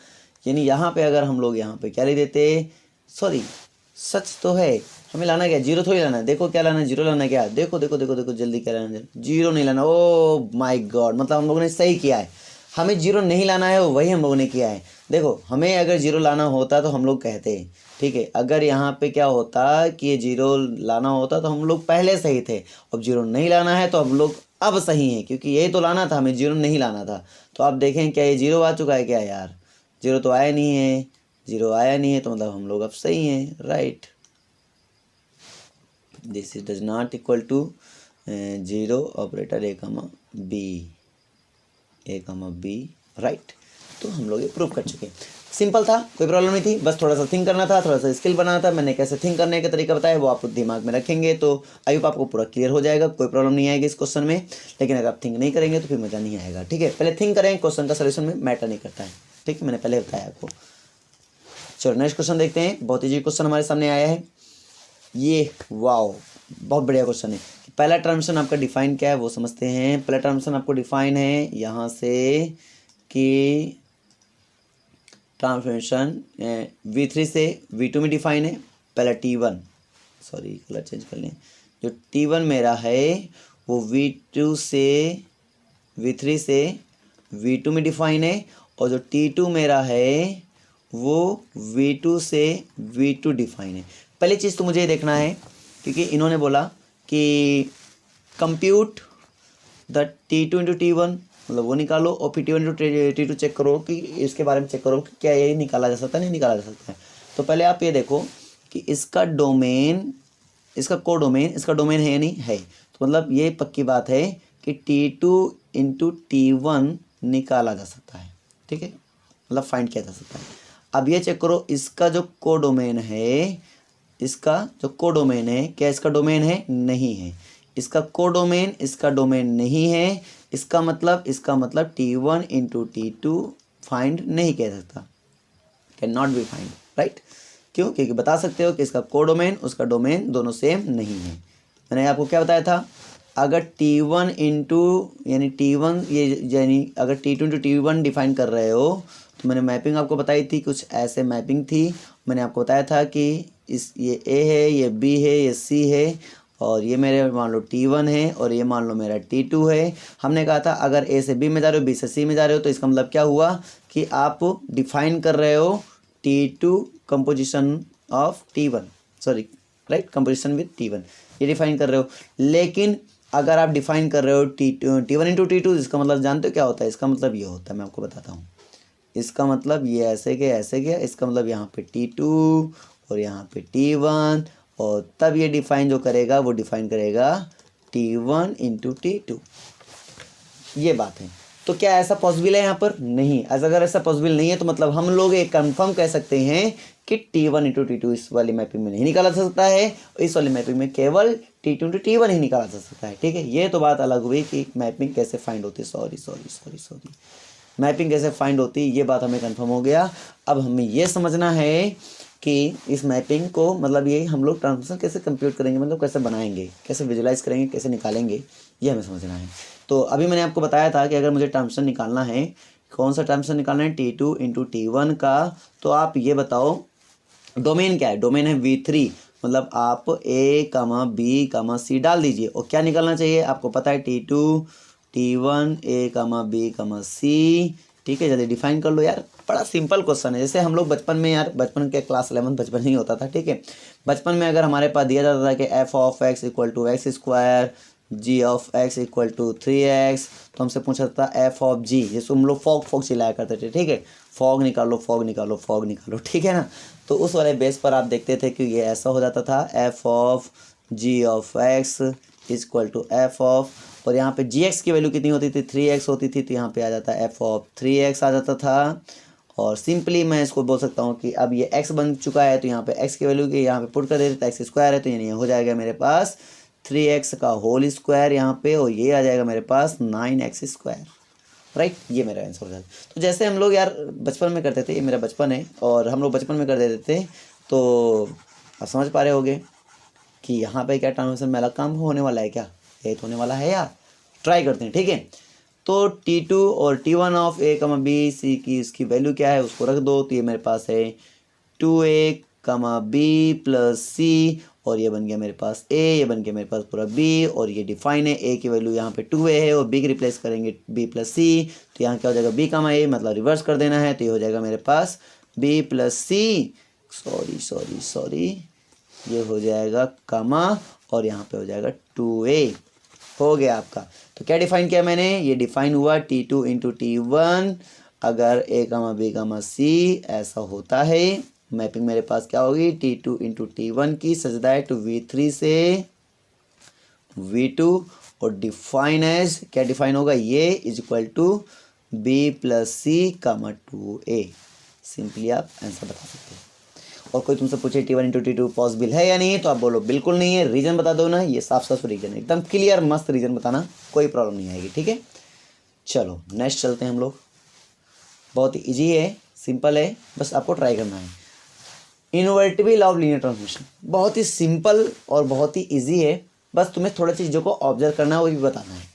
यानी यहाँ पे अगर हम लोग यहाँ पे क्या ले देते, सॉरी सच तो है, हमें लाना क्या 0 थोड़ी लाना है, देखो क्या लाना है 0 लाना है क्या, देखो देखो देखो देखो जल्दी क्या लाना है 0 नहीं लाना, ओ माय गॉड, मतलब हम लोगों ने सही किया है, हमें 0 नहीं लाना है वही हम लोगों ने किया है। देखो हमें अगर 0 लाना होता तो हम लोग कहते हैं, ठीक है, अगर यहाँ पे क्या होता कि ये 0 लाना होता तो हम लोग पहले सही थे, अब 0 नहीं लाना है तो हम लोग अब सही हैं, क्योंकि यही तो लाना था, हमें 0 नहीं लाना था। तो आप देखें क्या ये 0 आ चुका है क्या यार, 0 तो आया नहीं है, 0 आया नहीं है तो मतलब हम लोग अब सही हैं, right. This is does not equal to 0 operator A comma B, right. तो हम लोग ये प्रूव कर चुके हैं, सिंपल था, कोई प्रॉब्लम नहीं थी, बस थोड़ा सा थिंक करना था, थोड़ा सा स्किल बनाना था। मैंने कैसे थिंक करने का तरीका बताया वो आप दिमाग में रखेंगे तो आई होप आपको पूरा क्लियर हो जाएगा, कोई प्रॉब्लम नहीं आएगी इस क्वेश्चन में। लेकिन अगर आप थिंक नहीं करेंगे तो फिर मज़ा नहीं आएगा, ठीक है। पहले थिंक करें, क्वेश्चन का सोल्यूशन में मैटर नहीं करता है, ठीक है, मैंने पहले बताया आपको। चलो नेक्स्ट क्वेश्चन देखते हैं, बहुत ईजी क्वेश्चन हमारे सामने आया है ये, वाओ बहुत बढ़िया क्वेश्चन है। पहला ट्रांसफॉर्मेशन आपका डिफाइन क्या है वो समझते हैं। पहला ट्रांसफॉर्मेशन आपको डिफाइन है यहाँ से कि ट्रांसफॉर्मेशन V3 से V2 में डिफाइन है। पहला T1, सॉरी कलर चेंज कर लें, जो T1 मेरा है वो V3 से V2 में डिफाइन है, और जो T2 मेरा है वो V2 से V2 डिफाइन है। पहली चीज़ तो मुझे ये देखना है, क्योंकि इन्होंने बोला कि compute the T2 into T1, मतलब वो निकालो, और फिर T1 इंटू T2 चेक करो कि इसके बारे में चेक करो कि क्या ये निकाला जा सकता है, नहीं निकाला जा सकता है। तो पहले आप ये देखो कि इसका डोमेन, इसका कोडोमेन, इसका डोमेन है या नहीं है, तो मतलब ये पक्की बात है कि T2 इंटू T1 निकाला जा सकता है, ठीक है, मतलब फाइंड किया जा सकता है। अब ये चेक करो इसका जो कोडोमेन है, इसका जो कोडोमेन है, क्या इसका डोमेन है, नहीं है, इसका कोडोमेन, इसका डोमेन नहीं है, इसका मतलब T1 इंटू T2 फाइंड नहीं किया सकता, can not be find, right. क्यों, क्योंकि बता सकते हो कि इसका कोडोमेन उसका डोमेन दोनों सेम नहीं है। मैंने आपको क्या बताया था, अगर T1 इंटू यानी T1 ये यानी अगर T2 इंटू T1 डिफाइन कर रहे हो तो मैंने मैपिंग आपको बताई थी, कुछ ऐसे मैपिंग थी। मैंने आपको बताया था कि ये A है, ये B है, ये C है, और ये मेरे मान लो T1 है, और ये मान लो मेरा T2 है। हमने कहा था अगर A से B में जा रहे हो, B से C में जा रहे हो, तो इसका मतलब क्या हुआ कि आप डिफाइन कर रहे हो T2 composition of T1, sorry right, composition with T1 ये डिफाइन कर रहे हो। लेकिन अगर आप डिफाइन कर रहे हो T1 इंटू T2, इसका मतलब जानते हो क्या होता है, इसका मतलब ये होता है, मैं आपको बताता हूँ। इसका मतलब ये ऐसे गया, इसका मतलब यहाँ पे T2 और यहाँ पे T1, और तब ये डिफाइन जो करेगा वो डिफाइन करेगा T1 इंटू T2, ये बात है। तो क्या ऐसा पॉसिबल है यहाँ पर? नहीं। अगर ऐसा पॉसिबल नहीं है तो मतलब हम लोग एक कंफर्म कह सकते हैं कि T1 इंटू T2 इस वाली मैपिंग में नहीं निकाला जा सकता है, इस वाली मैपिंग में केवल T2 इंटू T1 ही निकाला जा सकता है। ठीक है, ये तो बात अलग हुई कि मैपिंग कैसे फाइंड होती है। सॉरी मैपिंग कैसे फाइंड होती है, ये बात हमें कंफर्म हो गया। अब हमें ये समझना है कि इस मैपिंग को मतलब ये हम लोग ट्रांसफॉर्मेशन कैसे कंप्यूट करेंगे, मतलब कैसे बनाएंगे, कैसे विजुलाइज करेंगे, कैसे निकालेंगे, ये हमें समझना है। तो अभी मैंने आपको बताया था कि अगर मुझे ट्रांसफॉर्मेशन निकालना है, कौन सा ट्रांसफॉर्मेशन निकालना है, T2 इंटू T1 का, तो आप ये बताओ डोमेन क्या है। डोमेन है V3, मतलब आप A, B, C डाल दीजिए और क्या निकालना चाहिए आपको पता है, T2 T1 A, B, C। ठीक है, जल्दी डिफाइन कर लो यार, बड़ा सिंपल क्वेश्चन है। जैसे हम लोग बचपन में यार, बचपन के क्लास 11 बचपन ही होता था। ठीक है, बचपन में अगर हमारे पास दिया जाता था कि f of x equal to X square, g of x equal to 3x, तो हमसे पूछा था f ऑफ g, जैसे हम लोग फॉग चिल्लाया करते थे। ठीक है, फॉग निकालो। ठीक है ना, तो उस वाले बेस पर आप देखते थे कि ये ऐसा हो जाता था, f of g of x equal to f of, और यहाँ पे gx की वैल्यू कितनी होती थी, 3x होती थी, तो यहाँ पे आ जाता है f ऑफ 3x आ जाता था। और सिंपली मैं इसको बोल सकता हूँ कि अब ये x बन चुका है, तो यहाँ पे x की वैल्यू की यहाँ पे पुट कर देते, x स्क्वायर है, तो यानी हो जाएगा मेरे पास 3x का होल स्क्वायर यहाँ पे, और ये आ जाएगा मेरे पास 9x स्क्वायर। राइट, ये मेरा आंसर हो जाता है। तो जैसे हम लोग यार बचपन में करते थे, ये मेरा बचपन है और हम लोग बचपन में कर देते थे, तो आप समझ पा रहे होगे कि यहाँ पे क्या ट्रांसफॉर्मेशन में अलग काम होने वाला है, क्या यही तो होने वाला है यार। ट्राई करते हैं। ठीक है, तो T2 और T1 of A, B, C की इसकी वैल्यू क्या है उसको रख दो, तो ये मेरे पास है 2A, B प्लस C, और ये बन गया मेरे पास A, ये बन गया मेरे पास पूरा B, और ये डिफाइन है। A की वैल्यू यहाँ पे 2A है और B की रिप्लेस करेंगे B प्लस C, तो यहाँ क्या हो जाएगा B, A, मतलब रिवर्स कर देना है, तो ये हो जाएगा मेरे पास B प्लस C, सॉरी ये हो जाएगा कमा, और यहाँ पे हो जाएगा 2A। हो गया आपका। तो क्या डिफाइन किया मैंने, ये डिफाइन हुआ T2 इंटू T1, अगर A, B, C ऐसा होता है, मैपिंग मेरे पास क्या होगी, T2 इंटू T1 की सच दैट V3 से V2, और डिफाइन एज क्या डिफाइन होगा, ये is equal to B plus C, 2A। Simply आप आंसर बता सकते हैं। और कोई तुमसे पूछे T1 इंटू T2 पॉसिबल है या नहीं, तो आप बोलो बिल्कुल नहीं है। रीजन बता दो ना, ये साफ रीजन है, एकदम क्लियर मस्त रीजन बताना, कोई प्रॉब्लम नहीं आएगी। ठीक है, चलो नेक्स्ट चलते हैं हम लोग। बहुत ही ईजी है, सिंपल है, बस आपको ट्राई करना है। इन्वर्टिबल ऑफ लीनियर ट्रांसफॉर्मेशन, बहुत ही सिंपल और बहुत ही ईजी है, बस तुम्हें थोड़ी चीज़ों को ऑब्जर्व करना है, वो भी बताना है।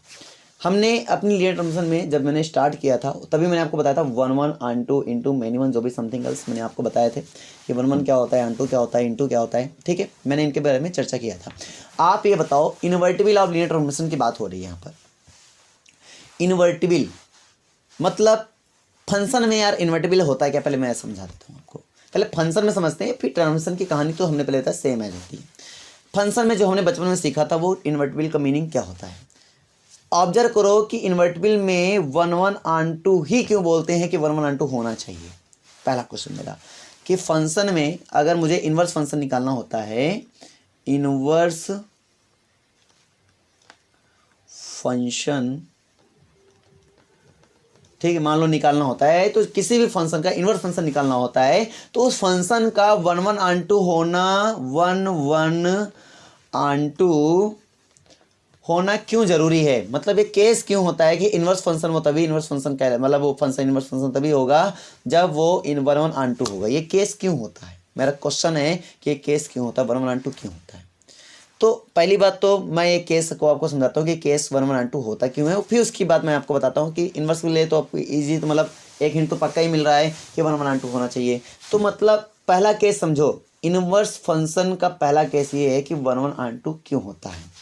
हमने अपनी लीनियर ट्रांसफॉर्मेशन में जब मैंने स्टार्ट किया था, तभी मैंने आपको बताया था 1 ऑन 2 इंटू मैनी वन, जो भी समथिंग एल्स मैंने आपको बताए थे कि 1 क्या होता है, ऑन 2 क्या होता है, इंटू क्या होता है। ठीक है, मैंने इनके बारे में चर्चा किया था। आप ये बताओ, इन्वर्टिबल ऑफ लीनियर ट्रांसफॉर्मेशन की बात हो रही है यहाँ पर। इन्वर्टिबल मतलब फंक्शन में यार इन्वर्टिबल होता है क्या, पहले मैं समझा देता हूँ आपको। पहले फंक्शन में समझते हैं, फिर ट्रांसफॉर्मेशन की कहानी तो हमने पहले बताया सेम एज होती है। फंक्शन में जो हमने बचपन में सीखा था, वो इन्वर्टिबल का मीनिंग क्या होता है। ऑब्जर्व करो कि इन्वर्टिबल में 1 ऑन 2 ही क्यों बोलते हैं कि 1 ऑन 2 होना चाहिए। पहला क्वेश्चन मेरा कि फंक्शन में अगर मुझे इन्वर्स फंक्शन निकालना होता है, इन्वर्स फंक्शन, ठीक है, मान लो निकालना होता है, तो किसी भी फंक्शन का इन्वर्स फंक्शन निकालना होता है, तो उस फंक्शन का 1 ऑन 2 होना, 1 ऑन 2 होना क्यों जरूरी है। मतलब ये केस क्यों होता है कि इन्वर्स फंक्शन, वो तभी इन्वर्स फंक्शन कह रहे हैं, मतलब वो फंक्शन इन्वर्स फंक्शन तभी होगा जब वो 1 ऑन 2 होगा। ये केस क्यों होता है, मेरा क्वेश्चन है कि ये केस क्यों होता है, 1 ऑन 2 क्यों होता है। तो पहली बात तो मैं ये केस को आपको समझाता हूँ कि केस 1 ऑन 2 होता क्यों है, फिर उसकी बात मैं आपको बताता हूँ कि इन्वर्स के लिए तो आपको ईजी, तो मतलब एक हिंट तो पक्का ही मिल रहा है कि 1 ऑन 2 होना चाहिए। तो मतलब पहला केस समझो, इन्वर्स फंक्शन का पहला केस ये है कि 1 ऑन 2 क्यों होता है।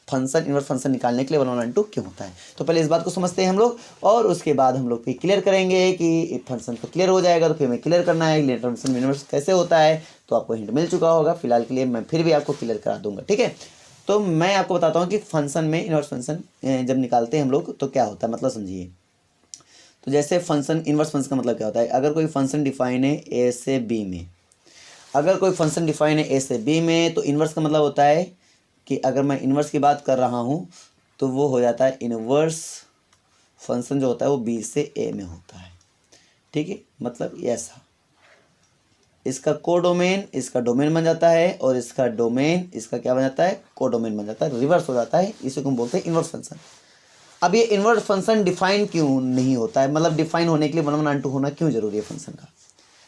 फंक्शन इन्वर्स फंक्शन निकालने के लिए 1 ऑन 2 क्यों होता है, तो पहले इस बात को समझते हैं हम लोग, और उसके बाद हम लोग फिर क्लियर करेंगे कि फंक्शन तो क्लियर हो जाएगा, तो फिर हमें क्लियर करना है लीनियर ट्रांसफॉर्मेशन इन्वर्स कैसे होता है। तो आपको हिंट मिल चुका होगा, फिलहाल के लिए मैं फिर भी आपको क्लियर करा दूंगा। ठीक है, तो मैं आपको बताता हूँ कि फंक्शन में इन्वर्स फंक्शन जब निकालते हैं हम लोग तो क्या होता है, मतलब समझिए। तो जैसे फंक्शन इन्वर्स फंक्शन का मतलब क्या होता है, अगर कोई फंक्शन डिफाइन है ए से बी में, अगर कोई फंक्शन डिफाइन है ए से बी में, तो इन्वर्स का मतलब होता है कि अगर मैं इन्वर्स की बात कर रहा हूँ तो वो हो जाता है इन्वर्स फंक्शन जो होता है वो बी से ए में होता है, ठीक है। मतलब ऐसा इसका कोडोमेन इसका डोमेन बन जाता है और इसका डोमेन इसका क्या बन जाता है, कोडोमेन बन जाता है, रिवर्स हो जाता है। इसी को हम बोलते हैं इन्वर्स फंक्शन। अब ये इन्वर्स फंक्शन डिफाइन क्यों नहीं होता है, मतलब डिफाइन होने के लिए 1 1 2 होना क्यों जरूरी है फंक्शन का,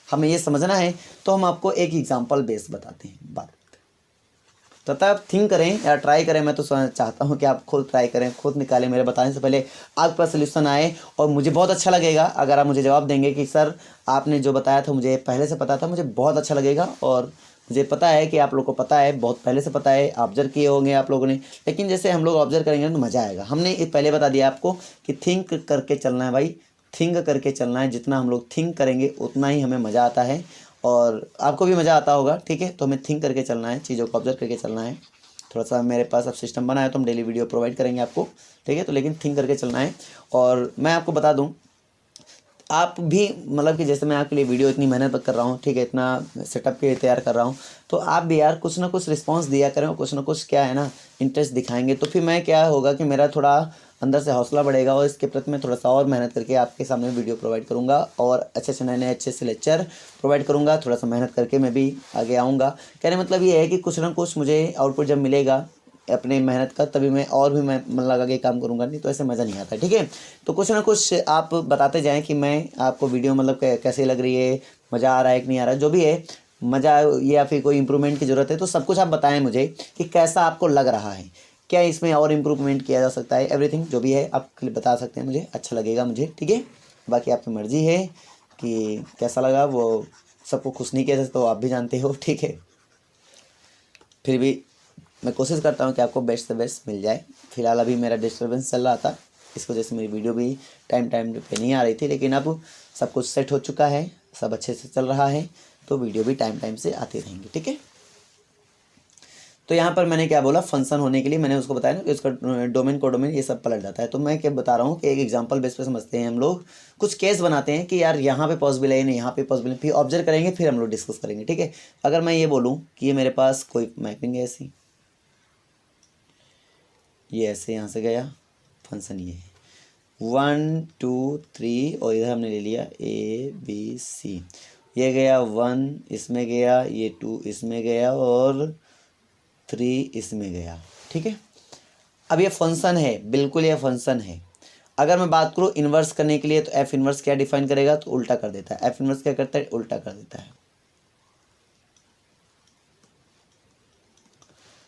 हमें ये समझना है। तो हम आपको एक एग्जांपल बेस बताते हैं बात। तथा आप थिंक करें या ट्राई करें, मैं तो चाहता हूं कि आप खुद ट्राई करें, खुद निकालें। मेरे बताने से पहले आपके पास सोल्यूशन आए, और मुझे बहुत अच्छा लगेगा अगर आप मुझे जवाब देंगे कि सर आपने जो बताया था मुझे पहले से पता था, मुझे बहुत अच्छा लगेगा। और मुझे पता है कि आप लोग को पता है, बहुत पहले से पता है, ऑब्जर्व किए होंगे आप लोगों ने। लेकिन जैसे हम लोग ऑब्जर्व करेंगे तो मज़ा आएगा। हमने पहले बता दिया आपको कि थिंक करके चलना है भाई, थिंक करके चलना है। जितना हम लोग थिंक करेंगे उतना ही हमें मज़ा आता है, और आपको भी मज़ा आता होगा, ठीक है। तो हमें थिंक करके चलना है, चीज़ों को ऑब्जर्व करके चलना है। थोड़ा सा मेरे पास अब सिस्टम बना है तो हम डेली वीडियो प्रोवाइड करेंगे आपको, ठीक है। तो लेकिन थिंक करके चलना है। और मैं आपको बता दूं, आप भी मतलब कि जैसे मैं आपके लिए वीडियो इतनी मेहनत कर रहा हूँ, ठीक है, इतना सेटअप के लिए तैयार कर रहा हूँ, तो आप भी यार कुछ ना कुछ रिस्पांस दिया करें, और कुछ ना कुछ क्या है ना इंटरेस्ट दिखाएंगे, तो फिर मैं क्या होगा कि मेरा थोड़ा अंदर से हौसला बढ़ेगा, और इसके प्रति मैं थोड़ा सा और मेहनत करके आपके सामने वीडियो प्रोवाइड करूँगा, और अच्छे से नए अच्छे से लेक्चर प्रोवाइड करूँगा। थोड़ा सा मेहनत करके मैं भी आगे आऊँगा। कहने मतलब ये है कि कुछ ना कुछ मुझे आउटपुट जब मिलेगा अपनी मेहनत का, तभी मैं और भी मैं मन लगा के काम करूँगा, नहीं तो ऐसे मज़ा नहीं आता, ठीक है। तो कुछ ना कुछ आप बताते जाएं कि मैं आपको वीडियो मतलब कैसे लग रही है, मज़ा आ रहा है कि नहीं आ रहा है, जो भी है मज़ा, या फिर कोई इम्प्रूवमेंट की ज़रूरत है, तो सब कुछ आप बताएं मुझे कि कैसा आपको लग रहा है, क्या इसमें और इम्प्रूवमेंट किया जा सकता है। एवरीथिंग जो भी है आप बता सकते हैं, मुझे अच्छा लगेगा मुझे, ठीक है। बाकी आपकी मर्ज़ी है कि कैसा लगा, वो सबको खुश नहीं किया तो आप भी जानते हो, ठीक है। फिर भी मैं कोशिश करता हूँ कि आपको बेस्ट से बेस्ट मिल जाए। फिलहाल अभी मेरा डिस्टर्बेंस चल रहा था, इस वजह से मेरी वीडियो भी टाइम पे नहीं आ रही थी, लेकिन अब सब कुछ सेट हो चुका है, सब अच्छे से चल रहा है, तो वीडियो भी टाइम से आती रहेंगी, ठीक है। तो यहाँ पर मैंने क्या बोला, फंक्शन होने के लिए मैंने उसको बताया ना कि उसका डोमेन कोडोमेन ये सब पलट जाता है। तो मैं क्या बता रहा हूँ कि एक एग्जांपल बेस पे समझते हैं हम लोग, कुछ केस बनाते हैं कि यार यहाँ पे पॉसिबल है, नहीं यहाँ पे पॉसिबल है, फिर ऑब्जर्व करेंगे, फिर हम लोग डिस्कस करेंगे, ठीक है। अगर मैं ये बोलूँ कि ये मेरे पास कोई मैपिंग है ऐसी, ये ऐसे यहाँ से गया, फंक्शन ये है 1 2 3, और इधर हमने ले लिया ABC, ये गया 1 इसमें गया, ये 2 इसमें गया, और 3 इसमें गया, ठीक है। अब ये फंक्शन है, बिल्कुल ये फंक्शन है। अगर मैं बात करूँ इन्वर्स करने के लिए, तो एफ इन्वर्स क्या डिफाइन करेगा, तो उल्टा कर देता है। एफ इन्वर्स क्या करता है, उल्टा कर देता है।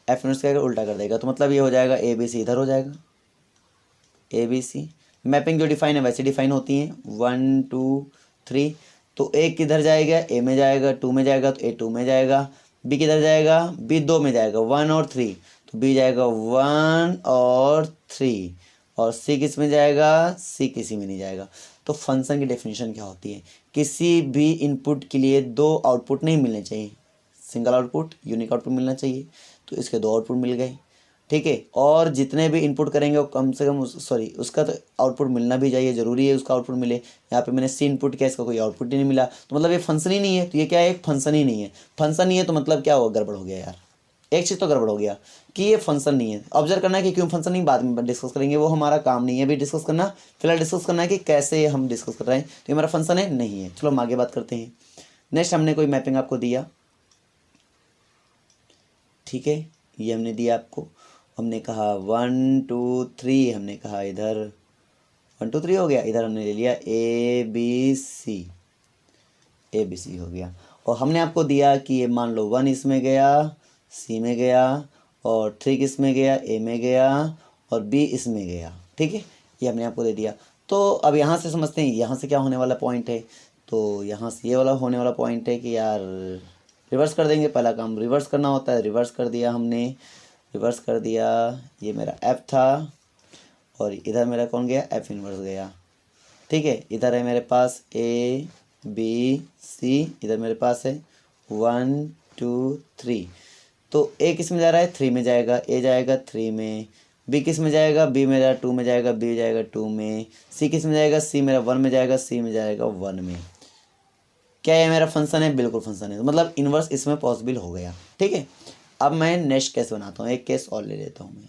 एफ इन्वर्स क्या उल्टा कर देगा, तो मतलब ये हो जाएगा ABC इधर हो जाएगा, ABC मैपिंग जो डिफाइन है वैसे डिफाइन होती हैं 1 2 3। तो ए किधर जाएगा, ए में जाएगा, 2 में जाएगा तो ए 2 में जाएगा, बी किधर जाएगा, बी 2 में जाएगा, 1 और 3, तो बी जाएगा 1 और 3, और सी किस में जाएगा, सी किसी में नहीं जाएगा। तो फंक्शन की डेफिनेशन क्या होती है, किसी भी इनपुट के लिए दो आउटपुट नहीं मिलने चाहिए, सिंगल आउटपुट यूनिक आउटपुट मिलना चाहिए। तो इसके दो आउटपुट मिल गए, ठीक है। और जितने भी इनपुट करेंगे वो कम से कम सॉरी उसका तो आउटपुट मिलना भी चाहिए, ज़रूरी है उसका आउटपुट मिले। यहाँ पे मैंने सी इनपुट किया, इसका कोई आउटपुट ही नहीं मिला, तो मतलब ये फंक्शन ही नहीं है। तो ये क्या है, एक फंक्शन ही नहीं है। फंक्शन नहीं है तो मतलब क्या हुआ, गड़बड़ हो गया यार। एक चीज़ तो गड़बड़ हो गया कि ये फंक्शन नहीं है। ऑब्जर्व करना है कि क्यों फंक्शन नहीं, बाद में डिस्कस करेंगे, वो हमारा काम नहीं है अभी डिस्कस करना। फिलहाल डिस्कस करना है कि कैसे हम डिस्कस कर रहे हैं। तो ये हमारा फंक्शन है नहीं है, चलो हम आगे बात करते हैं। नेक्स्ट हमने कोई मैपिंग आपको दिया, ठीक है, ये हमने दिया आपको, हमने कहा 1 2 3, हमने कहा इधर 1 2 3 हो गया, इधर हमने ले लिया ABC, ABC हो गया। और हमने आपको दिया कि ये मान लो 1 इसमें गया, C में गया, और 3 किस में गया, A में गया, और B इसमें गया, ठीक है, ये हमने आपको दे दिया। तो अब यहाँ से समझते हैं यहाँ से क्या होने वाला पॉइंट है। तो यहाँ से ये वाला होने वाला पॉइंट है कि यार रिवर्स कर देंगे, पहला काम रिवर्स करना होता है, रिवर्स कर दिया हमने, रिवर्स कर दिया। ये मेरा F था, और इधर मेरा कौन गया, F इन्वर्स गया, ठीक है। इधर है मेरे पास ABC, इधर मेरे पास है 1 2 3। तो A किस में जा रहा है, 3 में जाएगा, A जाएगा 3 में, B किस में जाएगा, B मेरा 2 में जाएगा, B जाएगा 2 में, C किस में जाएगा, C मेरा 1 में जाएगा, C में जाएगा 1 में। क्या ये मेरा फंक्शन है, बिल्कुल फंक्शन है। तो मतलब इन्वर्स इसमें पॉसिबल हो गया, ठीक है। अब मैं नेक्स्ट केस बनाता हूँ, एक केस और ले लेता हूँ मैं।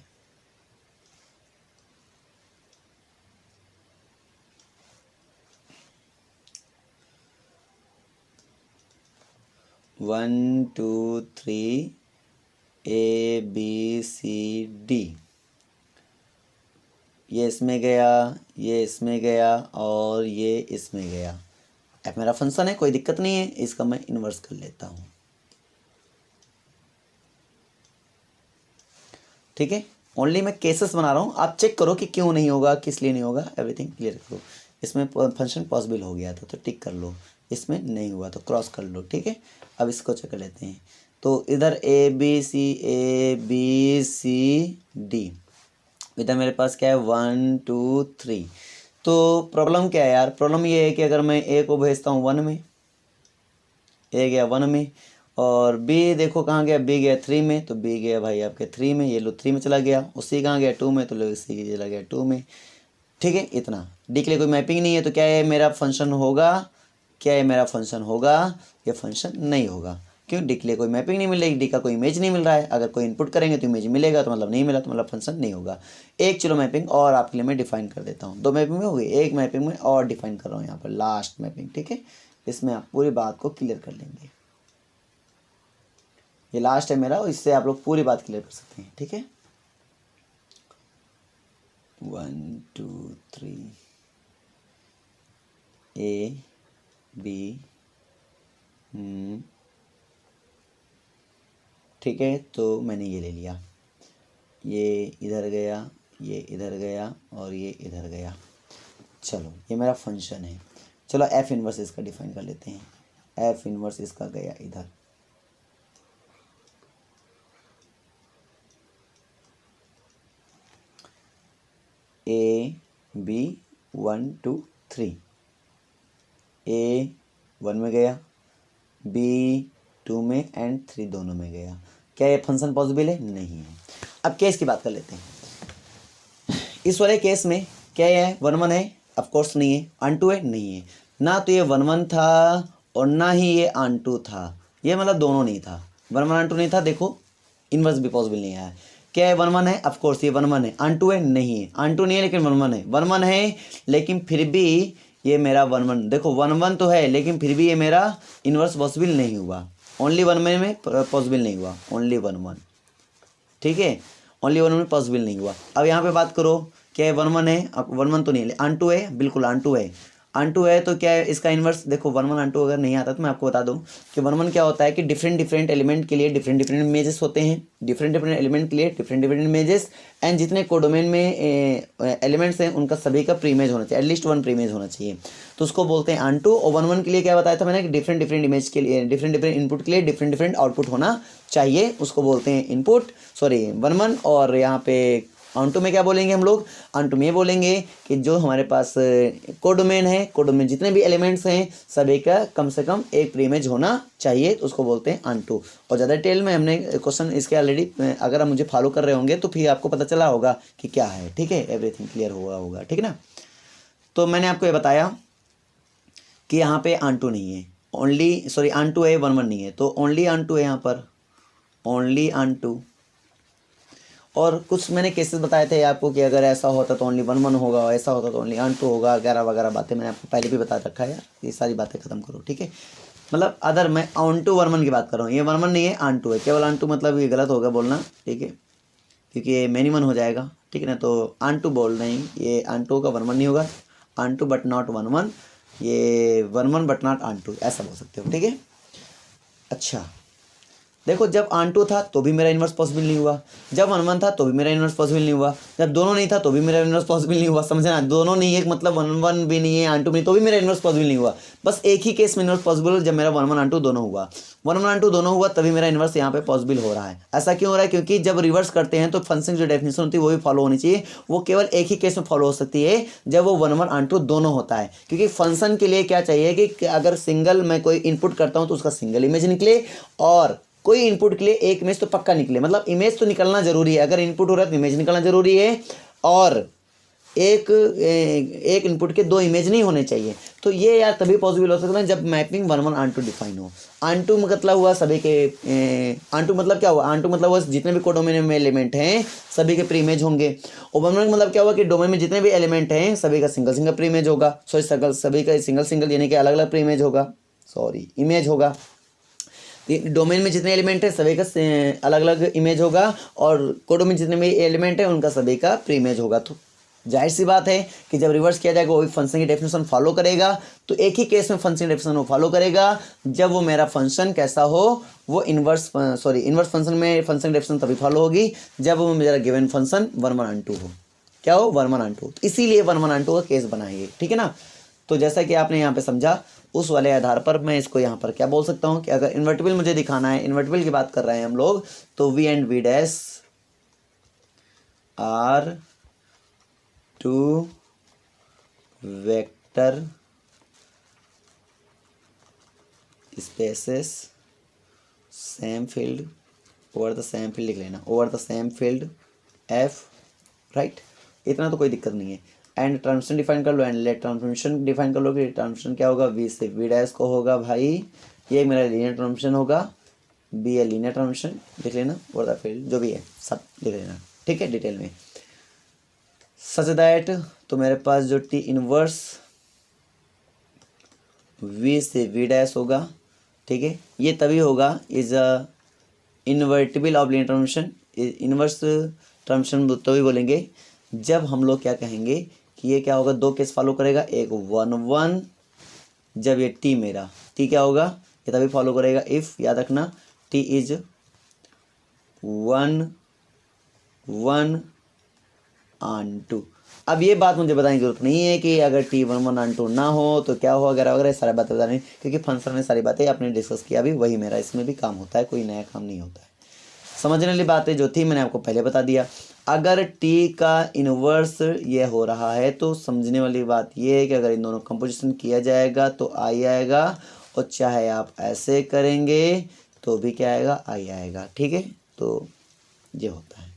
1 2 3 ABCD, ये इसमें गया, ये इसमें गया और ये इसमें गया। एफ मेरा फंक्शन है, कोई दिक्कत नहीं है, इसका मैं इन्वर्स कर लेता हूँ। ठीक है, ओनली मैं केसेस बना रहा हूँ, आप चेक करो कि क्यों नहीं होगा, किस लिए नहीं होगा, एवरीथिंग क्लियर करो। इसमें फंक्शन पॉसिबल हो गया था तो टिक कर लो, इसमें नहीं हुआ तो क्रॉस कर लो। ठीक है, अब इसको चेक कर लेते हैं। तो इधर ABCD, इधर मेरे पास क्या है 1 2 3। तो प्रॉब्लम क्या है यार, प्रॉब्लम ये है कि अगर मैं A को भेजता हूँ 1 में, A गया 1 में, और B देखो कहाँ गया, B गया 3 में, तो B गया भाई आपके 3 में, ये लो 3 में चला गया, और C कहाँ गया 2 में, तो लो C चला गया 2 में। ठीक है, इतना D के लिए कोई मैपिंग नहीं है, तो क्या है मेरा फंक्शन होगा, क्या है मेरा फंक्शन होगा, ये फंक्शन नहीं होगा। क्यों, D के लिए कोई मैपिंग नहीं मिल रही, D का कोई इमेज नहीं मिल रहा है। अगर कोई इनपुट करेंगे तो इमेज मिलेगा, तो मतलब नहीं मिला तो मतलब फंक्शन नहीं होगा। एक चलो मैपिंग और आपके लिए मैं डिफाइन कर देता हूँ। 2 मैपिंग में हो गई, एक मैपिंग में और डिफाइन कर रहा हूँ यहाँ पर, लास्ट मैपिंग। ठीक है, इसमें आप पूरी बात को क्लियर कर लेंगे। ये लास्ट है मेरा, और इससे आप लोग पूरी बात क्लियर कर सकते हैं। ठीक है, 1 2 3 AB, ठीक है, तो मैंने ये ले लिया, ये इधर गया, ये इधर गया और ये इधर गया। चलो ये मेरा फंक्शन है। चलो एफ इनवर्स इसका डिफाइन कर लेते हैं। एफ इनवर्स इसका गया इधर, AB 1 2 3, A 1 में गया, B 2 में एंड 3 दोनों में गया। क्या ये फंक्शन पॉसिबल है? नहीं है। अब केस की बात कर लेते हैं। इस वाले केस में क्या है, 1 1 है, ऑफ कोर्स नहीं है। अनटू है, नहीं है ना, तो ये 1 1 था और ना ही ये अनटू था, ये मतलब दोनों नहीं था। 1 1 अनटू नहीं था, देखो इनवर्स भी पॉसिबल नहीं आया। क्या है, 1 1 है, ऑफ कोर्स ये 1 1 है। अनटू है, नहीं है, अनटू नहीं है लेकिन 1 1 है। 1 1 है लेकिन फिर भी ये मेरा 1 1, देखो 1 1 तो है लेकिन फिर भी ये मेरा इनवर्स पॉसिबल नहीं हुआ। ओनली 1 में पॉसिबल नहीं हुआ, ओनली 1 1। ठीक है, ओनली 1 में पॉसिबल नहीं हुआ। अब यहाँ पे बात करो, क्या है 1 1 है, 1 1 तो नहीं है, अनटू है, बिल्कुल अनटू है। अनटू है तो क्या है इसका इन्वर्स, देखो 1 1 अनटू अगर नहीं आता तो मैं आपको बता दूं कि 1 1 क्या होता है कि डिफरेंट डिफरेंट एलिमेंट के लिए डिफरेंट डिफरेंट इमेजेस होते हैं, डिफरेंट डिफरेंट एलिमेंट के लिए डिफरेंट डिफरेंट इमेजेस, एंड जितने कोडोमेन में एलिमेंट्स हैं उनका सभी का प्रीमेज होना चाहिए, एटलीस्ट 1 प्रीमेज होना चाहिए, तो उसको बोलते हैं अनटू। और 1 1 के लिए क्या बताया था मैंने कि डिफरेंट डिफरेंट इमेज के लिए, डिफरेंट डिफरेंट इनपुट के लिए डिफरेंट डिफरेंट आउटपुट होना चाहिए, उसको बोलते हैं इनपुट, सॉरी 1 1। और यहाँ पे अनटू में क्या बोलेंगे हम लोग, अनटू में बोलेंगे कि जो हमारे पास कोडोमेन है, कोडोमेन जितने भी एलिमेंट्स हैं सभी का कम से कम एक प्रीमेज होना चाहिए, तो उसको बोलते हैं अनटू। और ज़्यादा डिटेल में हमने क्वेश्चन इसके ऑलरेडी, अगर आप मुझे फॉलो कर रहे होंगे तो फिर आपको पता चला होगा कि क्या है। ठीक है, एवरीथिंग क्लियर होगा, ठीक है ना। तो मैंने आपको ये बताया कि यहाँ पे अनटू नहीं है, ओनली सॉरी अनटू है, 1 1 नहीं है, तो ओनली अनटू है यहाँ पर, ओनली अनटू। और कुछ मैंने केसेस बताए थे आपको कि अगर ऐसा होता तो ओनली 1 1 होगा, ऐसा होता तो ओनली अनटू होगा, वगैरह वगैरह बातें मैंने आपको पहले भी बता रखा है यार, ये सारी बातें खत्म करो। ठीक है, मतलब अदर मैं अनटू 1 1 की बात कर रहा हूँ, ये 1 1 नहीं है, अनटू है, केवल अनटू मतलब ये गलत होगा बोलना। ठीक है, क्योंकि ये मिनिमम हो जाएगा, ठीक है ना, तो अनटू बोल रहे हैं, ये अनटू का 1 1 नहीं होगा, अनटू बट नॉट 1 1, ये 1 1 बट नॉट अनटू, ऐसा बोल सकते हो। ठीक है, अच्छा देखो जब अनटू था तो भी मेरा इन्वर्स पॉसिबल नहीं हुआ, जब 1 1 था तो भी मेरा इन्वर्स पॉसिबल नहीं हुआ, जब दोनों नहीं था तो भी मेरा इन्वर्स पॉसिबल नहीं हुआ, समझना, दोनों नहीं है मतलब 1 1 भी नहीं है, अनटू भी, तो भी मेरा इन्वर्स पॉसिबल नहीं हुआ। बस एक ही केस में इन्वर्स पॉसिबल, जब मेरा 1 1 अनटू दोनों हुआ, 1 1 अनटू दोनों हुआ तभी मेरा इन्वर्स यहाँ पे पॉसिबल हो रहा है। ऐसा क्यों हो रहा है, क्योंकि जब रिवर्स करते हैं तो फंक्शन जो डेफिनेशन होती है वो भी फॉलो होनी चाहिए, वो केवल एक ही केस में फॉलो हो सकती है जब वो 1 1 अनटू दोनों होता है। क्योंकि फंक्शन के लिए क्या चाहिए कि अगर सिंगल मैं कोई इनपुट करता हूँ तो उसका सिंगल इमेज निकले, और कोई इनपुट के लिए एक इमेज तो पक्का निकले, मतलब इमेज तो निकलना जरूरी है, अगर इनपुट हो रहा है तो इमेज निकलना जरूरी है, और एक इनपुट के 2 इमेज नहीं होने चाहिए। तो ये यार तभी पॉसिबल हो सकता है जब मैपिंग 1 1 अनटू डिफाइन हो। अनटू मतलब हुआ सभी के, अनटू मतलब क्या हुआ, अनटू मतलब हुआ जितने भी कोडोमेन में एलिमेंट हैं सभी के प्री इमेज होंगे, और 1 1 मतलब क्या हुआ कि डोमेन में जितने भी एलिमेंट हैं सभी का सिंगल सिंगल प्री इमेज होगा, सॉरी सभी का सिंगल सिंगल यानी कि अलग अलग प्री इमेज होगा, सॉरी इमेज होगा। डोमेन में जितने एलिमेंट है सभी का अलग अलग इमेज होगा और कोडोमेन जितने भी एलिमेंट है उनका सभी का प्री इमेज होगा। तो जाहिर सी बात है कि जब रिवर्स किया जाएगा वो भी फंक्शन की डेफिनेशन फॉलो करेगा। तो एक ही केस में फंक्शन की डेफिनेशन वो फॉलो करेगा जब वो मेरा फंक्शन कैसा हो, वो इन्वर्स फंक्शन में फंक्शन की डेफिनेशन तभी फॉलो होगी जब वो मेरा गिवन फंक्शन 1 1 and 2 हो। क्या हो? 1 1 and 2। तो इसीलिए 1 1 and 2 का केस बनाएंगे, ठीक है ना। तो जैसा कि आपने यहाँ पे समझा उस वाले आधार पर मैं इसको यहाँ पर क्या बोल सकता हूँ कि अगर इन्वर्टिबल मुझे दिखाना है, इन्वर्टिबल की बात कर रहे हैं हम लोग, तो v and v dash are two vector spaces same field over the same field लिख लेना, over the same field F, right. इतना तो कोई दिक्कत नहीं है। एंड ट्रांसफॉर्मेशन डिफाइन कर लो एंड लेट ट्रांसफॉर्मेशन डिफाइन कर लो कि ट्रांसफॉर्मेशन क्या होगा, वी से वी डैश को होगा भाई, ये मेरा लीनियर ट्रांसफॉर्मेशन होगा, बी है लीनियर ट्रांसफॉर्मेशन लिख लेना, और द फील्ड जो भी है सब लिख लेना, ठीक है, डिटेल में। सच दैट तो मेरे पास जो टी इनवर्स वी से वी डैश होगा, ठीक है, ये तभी होगा is a invertible of linear transformation. Inverse transformation तो भी बोलेंगे जब हम लोग क्या कहेंगे कि ये क्या होगा, दो केस फॉलो करेगा, एक 1 1, जब ये टी मेरा टी क्या होगा, ये तभी फॉलो करेगा इफ़, याद रखना, टी इज 1 1 and 2। अब ये बात मुझे बताने की जरूरत नहीं है कि अगर टी 1 1 and 2 ना हो तो क्या हो वगैरह वगैरह, सारी बातें बतानी, क्योंकि फंक्शन में सारी बातें आपने डिस्कस किया अभी, वही मेरा इसमें भी काम होता है, कोई नया काम नहीं होता है। समझने वाली बातें जो थी मैंने आपको पहले बता दिया। अगर टी का इन्वर्स ये हो रहा है तो समझने वाली बात ये है कि अगर इन दोनों कंपोजिशन किया जाएगा तो आई आएगा, और चाहे आप ऐसे करेंगे तो भी क्या आएगा, आई आएगा, ठीक है। तो ये होता है,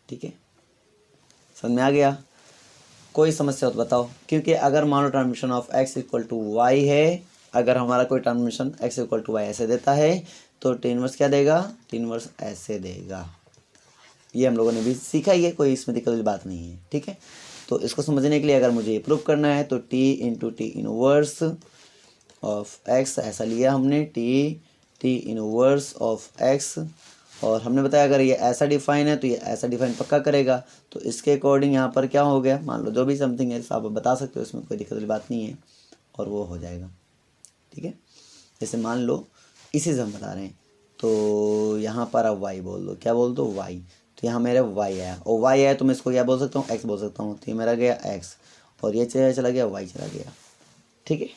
ठीक है, समझ में आ गया? कोई समस्या हो तो बताओ, क्योंकि अगर मान लो transmission of x equal to y है, अगर हमारा कोई transmission x equal to y ऐसे देता है तो टी इनवर्स क्या देगा, टी इनवर्स ऐसे देगा। ये हम लोगों ने भी सीखा ही है, कोई इसमें दिक्कत वाली बात नहीं है, ठीक है। तो इसको समझने के लिए अगर मुझे ये प्रूव करना है तो T into T inverse of x ऐसा लिया हमने, टी इनवर्स ऑफ एक्स, और हमने बताया अगर ये ऐसा डिफाइन है तो ये ऐसा डिफाइन पक्का करेगा। तो इसके अकॉर्डिंग यहाँ पर क्या हो गया, मान लो जो भी समथिंग है आप बता सकते हो, इसमें कोई दिक्कत वाली बात नहीं है, और वो हो जाएगा, ठीक है। जैसे मान लो इसी से हम बता रहे हैं, तो यहाँ पर आप y बोल दो, क्या बोल दो, y, तो यहाँ मेरा y आया, और y आया तो मैं इसको क्या बोल सकता हूँ, x बोल सकता हूँ, तो ये मेरा गया x, और ये चला गया y चला गया, ठीक है,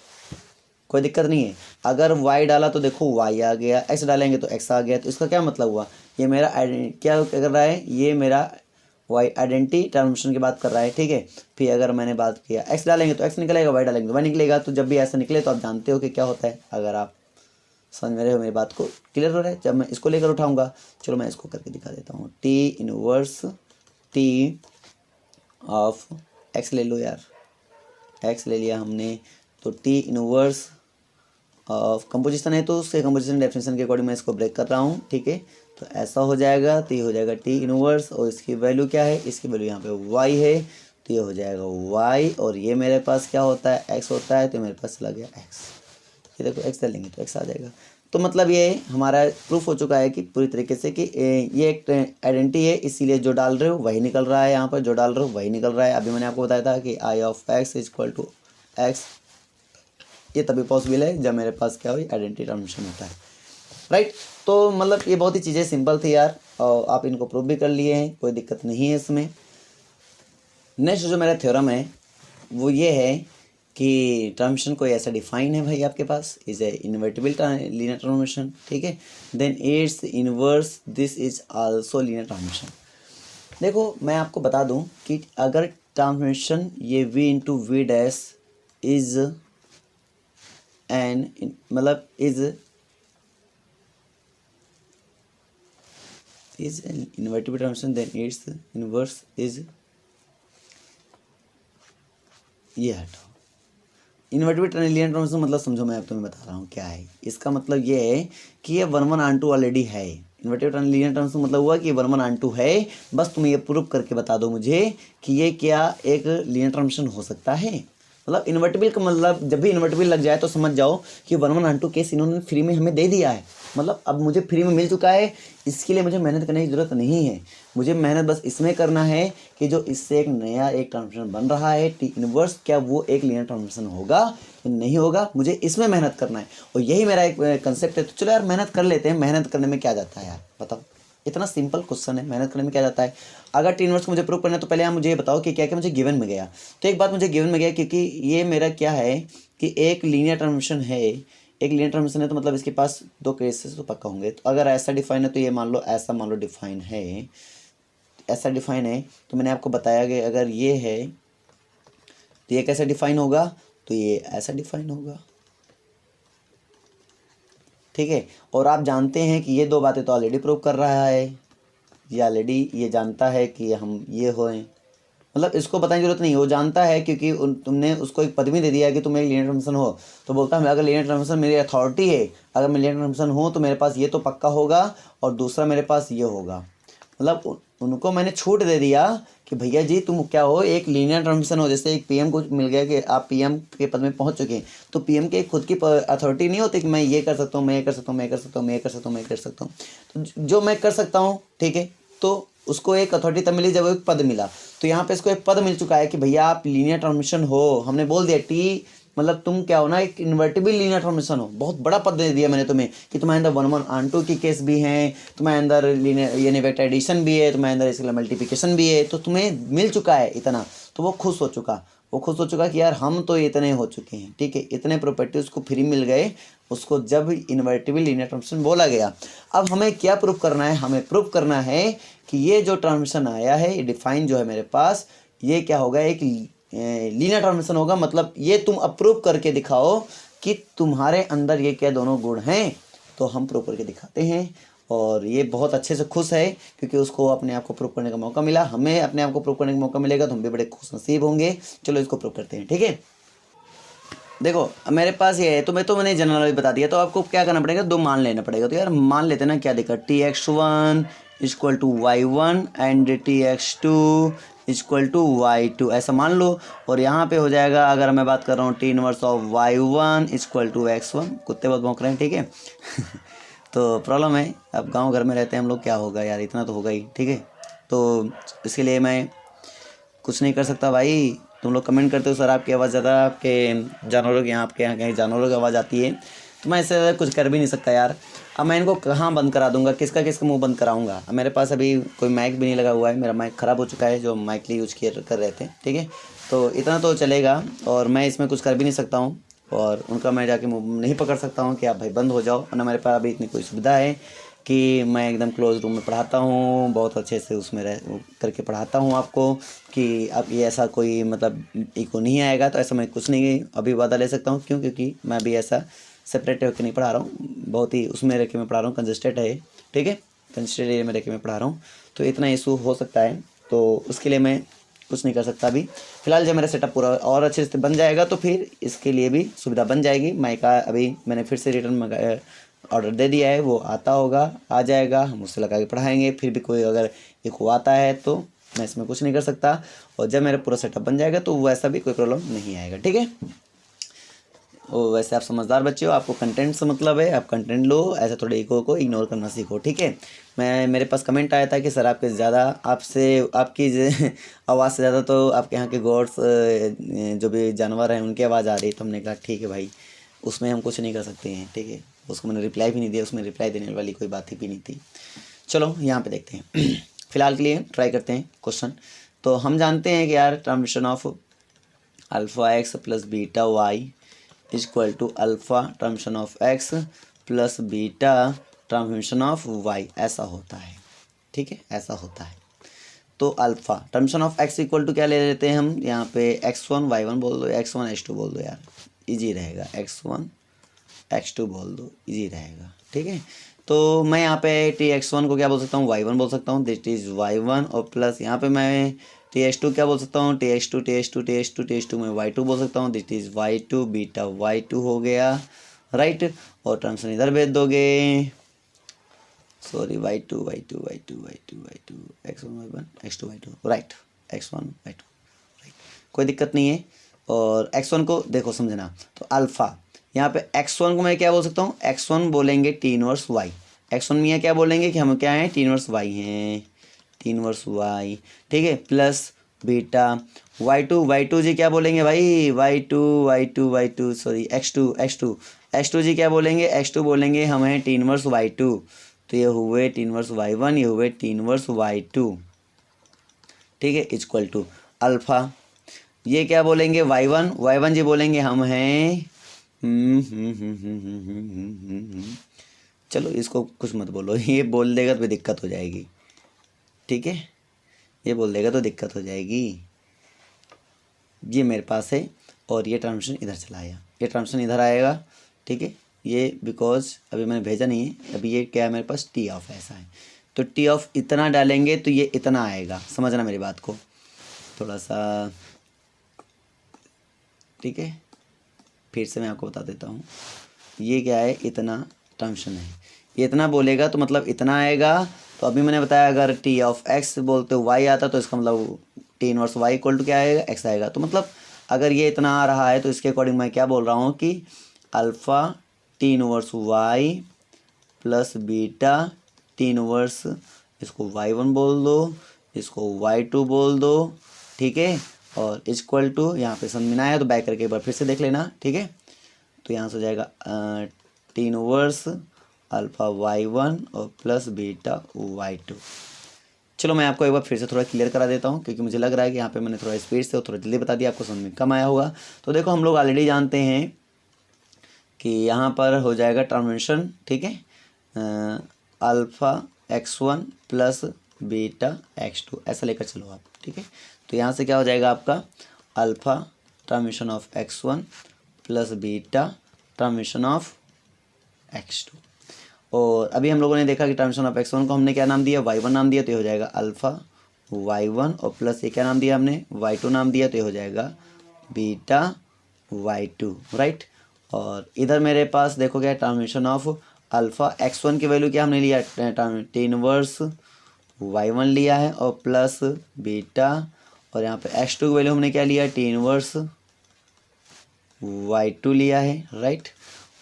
कोई दिक्कत नहीं है। अगर y डाला तो देखो y आ गया, x डालेंगे तो x आ गया, तो इसका क्या मतलब हुआ, ये मेरा क्या कर रहा है, ये मेरा y आइडेंटिटी ट्रांसफॉर्मेशन की बात कर रहा है, ठीक है। फिर अगर मैंने बात किया x डालेंगे तो x निकलेगा, y डालेंगे तो y निकलेगा। तो जब भी ऐसा निकले तो आप जानते हो कि क्या होता है। अगर आप समझ में रहे हो मेरी बात को, क्लियर हो रहा है। जब मैं इसको लेकर उठाऊंगा, चलो मैं इसको करके दिखा देता हूँ, T inverse T of x ले लो यार, एक्स ले लिया हमने, तो टी इनवर्स ऑफ कंपोजिशन है तो उसके कंपोजिशन डेफिनेशन के अकॉर्डिंग मैं इसको ब्रेक कर रहा हूँ, ठीक है। तो ऐसा हो जाएगा, तो ये हो जाएगा टी इनवर्स, और इसकी वैल्यू क्या है, इसकी वैल्यू यहाँ पे वाई है, तो ये हो जाएगा वाई, और ये मेरे पास क्या होता है, एक्स होता है, तो मेरे पास चला गया एक्स। ये देखो एक्स डालेंगे तो एक्स आ जाएगा। तो मतलब ये हमारा प्रूफ हो चुका है कि पूरी तरीके से कि ये एक आइडेंटिटी है, इसीलिए जो डाल रहे हो वही निकल रहा है, यहाँ पर जो डाल रहे हो वही निकल रहा है। अभी मैंने आपको बताया था कि I of x is equal to x, ये तभी पॉसिबल है जब मेरे पास क्या हो, आइडेंटिटी ट्रांसफॉर्मेशन होता है, राइट। तो मतलब ये बहुत ही चीज़ें सिंपल थी यार, और आप इनको प्रूव भी कर लिए हैं, कोई दिक्कत नहीं है इसमें। नेक्स्ट जो मेरा थ्योरम है वो ये है कि ट्रांसफॉर्मेशन कोई ऐसा डिफाइन है भाई आपके पास, is a invertible linear transformation, ठीक है, then it's inverse this is also linear transformation. देखो मैं आपको बता दूं कि अगर ट्रांसफॉर्मेशन ये v into v dash is an मतलब is invertible transformation, then it's inverse is, ये हटाओ, इन्वर्टिबल लीनियर ट्रांसफॉर्मेशन मतलब समझो, मैं अब तुम्हें बता रहा हूँ क्या है। इसका मतलब ये है कि ये 1 1 and 2 ऑलरेडी है। इन्वर्टिबल लीनियर ट्रांसफॉर्मेशन मतलब हुआ कि ये 1 1 and 2 है, बस तुम ये प्रूव करके बता दो मुझे कि ये क्या एक लीनियर ट्रांसफॉर्मेशन हो सकता है। मतलब इन्वर्टिबल का मतलब जब भी इन्वर्टिबल लग जाए तो समझ जाओ कि 1 1 2 केस इन्होंने फ्री में हमें दे दिया है। मतलब अब मुझे फ्री में मिल चुका है, इसके लिए मुझे मेहनत करने की ज़रूरत नहीं है। मुझे मेहनत बस इसमें करना है कि जो इससे एक नया एक ट्रांसफॉर्मेशन बन रहा है टी इनवर्स, क्या वो एक लीनियर ट्रांसफॉर्मेशन होगा या नहीं होगा, मुझे इसमें मेहनत करना है और यही मेरा एक कंसेप्ट है। तो चलो यार मेहनत कर लेते हैं। मेहनत करने में क्या जाता है यार, बताओ, इतना सिंपल क्वेश्चन है, मेहनत करने में क्या जाता है। अगर टी इनवर्स को मुझे प्रूव करना है तो पहले आप मुझे ये बताओ कि क्या क्या मुझे गिवन में गया। तो एक बात मुझे गिवन में गया, क्योंकि ये मेरा क्या है कि एक लीनियर ट्रांसफॉर्मेशन है, एक लीनियर ट्रांसफॉर्मेशन है तो मतलब इसके पास 2 केसेस तो पक्का होंगे। तो अगर ऐसा डिफाइन है तो ये मान लो ऐसा, मान लो डिफाइन है, ऐसा डिफाइन है तो मैंने आपको बताया कि अगर ये है तो ये कैसे डिफाइन होगा, तो ये ऐसा डिफाइन होगा, ठीक है। और आप जानते हैं कि ये 2 बातें तो ऑलरेडी प्रूव कर रहा है, ये ऑलरेडी ये जानता है कि हम ये हों, मतलब इसको बताने की जरूरत नहीं, वो जानता है क्योंकि तुमने उसको एक पदवी दे दिया है कि तुम एक लीनियर ट्रांसफॉर्मेशन हो। तो बोलता है अगर लीनियर ट्रांसफॉर्मेशन मेरी अथॉरिटी है, अगर मैं लीनियर ट्रांसफॉर्मेशन हूँ तो मेरे पास ये तो पक्का होगा और दूसरा मेरे पास ये होगा। मतलब उनको मैंने छूट दे दिया कि भैया जी तुम क्या हो, एक लीनियर ट्रांसफॉर्मेशन हो। जैसे एक पीएम को मिल गया कि आप पीएम के पद में पहुंच चुके हैं, तो पीएम के खुद की अथॉरिटी नहीं होती कि मैं ये कर सकता हूँ, मैं ये कर सकता हूँ, मैं कर सकता हूँ, मैं कर सकता हूँ, मैं कर सकता हूँ। तो जो मैं कर सकता हूँ, ठीक है, तो उसको एक अथॉरिटी तब मिली जब एक पद मिला। तो यहाँ पे इसको एक पद मिल चुका है कि भैया आप लीनियर ट्रांसफॉर्मेशन हो। हमने बोल दिया टी मतलब तुम क्या हो ना, एक इन्वर्टिबल लीनियर ट्रांसफॉर्मेशन हो। बहुत बड़ा पद दे दिया मैंने तुम्हें कि तुम्हारे अंदर 1 1 2 की केस भी हैं, तुम्हारे अंदर लीनियर यानी वेक्टर एडिशन भी है, तुम्हारे अंदर स्केलर मल्टीप्लिकेशन भी है। तो तुम्हें मिल चुका है इतना, तो वो खुश हो चुका, वो खुश हो चुका कि यार हम तो इतने हो चुके हैं, ठीक है, इतने प्रॉपर्टी उसको फ्री मिल गए। उसको जब इन्वर्टिबल लीनियर ट्रांसफॉर्मेशन बोला गया। अब हमें क्या प्रूफ करना है, हमें प्रूफ करना है कि ये जो ट्रांसफॉर्मेशन आया है, ये डिफाइन जो है मेरे पास, ये क्या होगा, एक लीनियर ट्रांसफॉर्मेशन होगा। मतलब ये तुम अप्रूव करके दिखाओ कि तुम्हारे अंदर ये क्या दोनों गुण हैं। तो हम प्रूव करके दिखाते हैं और ये बहुत अच्छे से खुश है क्योंकि उसको अपने आप को प्रूव करने का मौका मिला। हमें अपने आप को प्रूव करने का मौका मिलेगा तो हम भी बड़े खुश नसीब होंगे। चलो इसको प्रूव करते हैं, ठीक है। देखो मेरे पास ये है, तो मैंने जनरल बता दिया। तो आपको क्या करना पड़ेगा, 2 मान लेना पड़ेगा। तो यार मान लेते ना, क्या दिक्कत, Tx1 equal to y1 and Tx2 equal to y2 ऐसा मान लो। और यहाँ पे हो जाएगा, अगर मैं बात कर रहा हूँ T inverse of y1 equal to x1, कुत्ते बहुत भौंक रहे हैं, ठीक है। तो प्रॉब्लम है, अब गांव घर में रहते हैं हम लोग, क्या होगा यार, इतना तो होगा ही, ठीक है। तो इसके लिए मैं कुछ नहीं कर सकता भाई। तुम लोग कमेंट करते हो सर आपकी आवाज़ ज़्यादा, आपके जानवरों की, यहाँ आपके यहाँ कहीं जानवरों की आवाज़ आती है, तो मैं इससे ज़्यादा कुछ कर भी नहीं सकता यार। अब मैं इनको कहाँ बंद करा दूंगा, किसका किसका मुंह बंद कराऊंगा। अब मेरे पास अभी कोई माइक भी नहीं लगा हुआ है, मेरा माइक ख़राब हो चुका है जो माइक लिए यूज कर रहे थे, ठीक है। तो इतना तो चलेगा और मैं इसमें कुछ कर भी नहीं सकता हूँ और उनका मैं जाके मुँह नहीं पकड़ सकता हूँ कि आप भाई बंद हो जाओ। वरना मेरे पास अभी इतनी कोई सुविधा है कि मैं एकदम क्लोज रूम में पढ़ाता हूँ, बहुत अच्छे से उसमें रह करके पढ़ाता हूँ आपको, कि अब ये ऐसा कोई मतलब इको नहीं आएगा। तो ऐसा मैं कुछ नहीं अभी वादा ले सकता हूँ, क्यों, क्योंकि मैं अभी ऐसा सेपरेट होकर नहीं पढ़ा रहा हूँ, बहुत ही उसमें रह के मैं पढ़ा रहा हूँ, कंजस्टेड है, ठीक है, कंजस्टेड एरिया में रह के मैं पढ़ा रहा हूँ। तो इतना इशू हो सकता है, तो उसके लिए मैं कुछ नहीं कर सकता अभी फ़िलहाल। जब मेरा सेटअप पूरा और अच्छे से बन जाएगा तो फिर इसके लिए भी सुविधा बन जाएगी। माइक का अभी मैंने फिर से रिटर्न ऑर्डर दे दिया है, वो आता होगा, आ जाएगा, हम उससे लगा के पढ़ाएंगे। फिर भी कोई अगर इको आता है तो मैं इसमें कुछ नहीं कर सकता। और जब मेरा पूरा सेटअप बन जाएगा तो वैसा भी कोई प्रॉब्लम नहीं आएगा, ठीक है। और वैसे आप समझदार बच्चे हो, आपको कंटेंट से मतलब है, आप कंटेंट लो, ऐसा थोड़े इको को इग्नोर करना सीखो, ठीक है। मेरे पास कमेंट आया था कि सर आपके ज़्यादा, आपसे आपकी आवाज़ से ज़्यादा तो आपके यहाँ के गॉड्स जो भी जानवर हैं उनकी आवाज़ आ रही है। तो हमने कहा ठीक है भाई, उसमें हम कुछ नहीं कर सकते हैं, ठीक है। उसको मैंने रिप्लाई भी नहीं दिया, उसमें रिप्लाई देने वाली कोई बात ही भी नहीं थी। चलो यहाँ पे देखते हैं फ़िलहाल के लिए ट्राई करते हैं क्वेश्चन। तो हम जानते हैं कि यार transformation of alpha X plus beta Y equal to alpha transformation of X plus beta transformation of Y, ऐसा होता है, ठीक है, ऐसा होता है। तो alpha transformation of X equal to क्या ले लेते हैं हम यहाँ पे, x1 y1 बोल दो, x1 x2 बोल दो यार, इजी रहेगा, x1 x2 बोल दो, इजी रहेगा, ठीक है। तो मैं यहाँ पे Tx1 को क्या बोल सकता हूँ, y1 बोल सकता हूँ, दिट इज़ y1, और प्लस यहाँ पे मैं Tx2 क्या बोल सकता हूँ, Tx2 में y2 बोल सकता हूँ, दिट इज़ y2 बीटा y2 हो गया, राइट। और ट्रांसफॉर्मेशन इधर भेज दोगे, sorry y2 x1 y1 x2 y2, right, x1 y2, right, कोई दिक्कत नहीं है। और x1 को देखो समझना, तो अल्फ़ा यहाँ पे x1 को मैं क्या बोल सकता हूँ, x1 बोलेंगे टी इनवर्स y। x1 में क्या बोलेंगे कि हम क्या हैं, टी इनवर्स y हैं, टी इनवर्स y, ठीक है, प्लस बीटा y2 जी क्या बोलेंगे भाई, y2 सॉरी x2 जी क्या बोलेंगे, x2 बोलेंगे हम हैं टी इनवर्स y2। तो ये हुए टी इनवर्स y1, ये हुए टी इनवर्स y2, ठीक है, इक्वल टू अल्फ़ा। ये क्या बोलेंगे, y1 जी बोलेंगे हम हैं चलो इसको कुछ मत बोलो, ये बोल देगा तो दिक्कत हो जाएगी, ठीक है, ये बोल देगा तो दिक्कत हो जाएगी। ये मेरे पास है और ये ट्रांसमिशन इधर चला आया, ये ट्रांसमिशन इधर आएगा, ठीक है, ये बिकॉज अभी मैंने भेजा नहीं है, अभी ये क्या है मेरे पास, टी ऑफ ऐसा है, तो टी ऑफ इतना डालेंगे तो ये इतना आएगा, समझना मेरी बात को थोड़ा सा, ठीक है, फिर से मैं आपको बता देता हूँ। ये क्या है, इतना ट्रांसमिशन है, ये इतना बोलेगा तो मतलब इतना आएगा। तो अभी मैंने बताया अगर टी ऑफ एक्स बोलते हो वाई आता तो इसका मतलब T inverse Y equal to क्या आएगा, एक्स आएगा। तो मतलब अगर ये इतना आ रहा है तो इसके अकॉर्डिंग मैं क्या बोल रहा हूँ कि alpha T inverse Y plus beta T inverse, इसको y1 बोल दो, इसको y2 बोल दो, ठीक है, और इक्वल टू यहाँ पे समझ में आया तो बैक करके एक बार फिर से देख लेना, ठीक है। तो यहाँ से हो जाएगा टी इनवर्स अल्फ़ा y1 और प्लस बीटा y2। चलो मैं आपको एक बार फिर से थोड़ा क्लियर करा देता हूँ, क्योंकि मुझे लग रहा है कि यहाँ पे मैंने थोड़ा स्पीड से और थोड़ा जल्दी बता दिया, आपको समझ में कम आया होगा। तो देखो हम लोग ऑलरेडी जानते हैं कि यहाँ पर हो जाएगा ट्रांसमिशन, ठीक है, alpha x1 plus beta x2 ऐसा लेकर चलो आप, ठीक है। तो यहाँ से क्या हो जाएगा आपका alpha transmission of x1 plus beta transmission of x2। और अभी हम लोगों ने देखा कि ट्रांसमिशन ऑफ x1 को हमने क्या नाम दिया, y1 नाम दिया, तो ये हो जाएगा अल्फ़ा y1 और प्लस ये क्या नाम दिया हमने, y2 नाम दिया, तो ये हो जाएगा बीटा y2, राइट। और इधर मेरे पास देखो क्या ट्रांसमिशन ऑफ अल्फ़ा x1 की वैल्यू क्या हमने लिया, टी इनवर्स y1 लिया है और प्लस बीटा, और यहाँ पे x2 की वैल्यू हमने क्या लिया, टी इनवर्स y2 लिया है, राइट।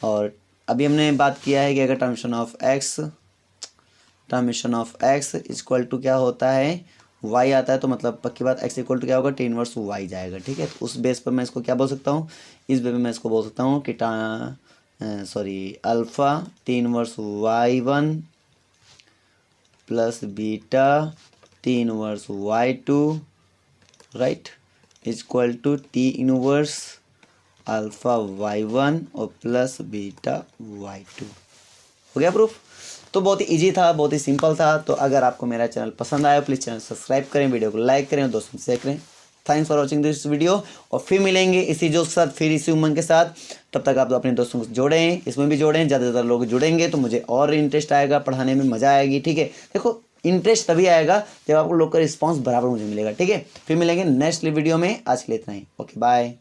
और अभी हमने बात किया है कि अगर transmission of x equal to क्या होता है, y आता है, तो मतलब पक्की बात x इक्वल टू क्या होगा, टी इनवर्स y जाएगा, ठीक है। तो उस बेस पर मैं इसको क्या बोल सकता हूँ, इस बेस पर मैं इसको बोल सकता हूँ कि alpha T inverse y1 plus beta T inverse y2, right, equal to T inverse alpha y1 और प्लस बीटा y2। हो गया प्रूफ। तो बहुत ही इजी था, बहुत ही सिंपल था। तो अगर आपको मेरा चैनल पसंद आया प्लीज़ चैनल सब्सक्राइब करें, वीडियो को लाइक करें और दोस्तों से शेयर करें। Thanks for watching this video. और फिर मिलेंगे इसी जोश के साथ, फिर इसी उमंग के साथ। तब तक आप अपने दोस्तों को जोड़ें, इसमें भी जोड़ें, ज़्यादा से ज़्यादा लोग जुड़ेंगे तो मुझे और इंटरेस्ट आएगा, पढ़ाने में मज़ा आएगी, ठीक है। देखो इंटरेस्ट तभी आएगा जब आपको लोग का रिस्पॉन्स बराबर मुझे मिलेगा, ठीक है। फिर मिलेंगे नेक्स्ट वीडियो में, आज के लिए इतना ही, ओके बाय।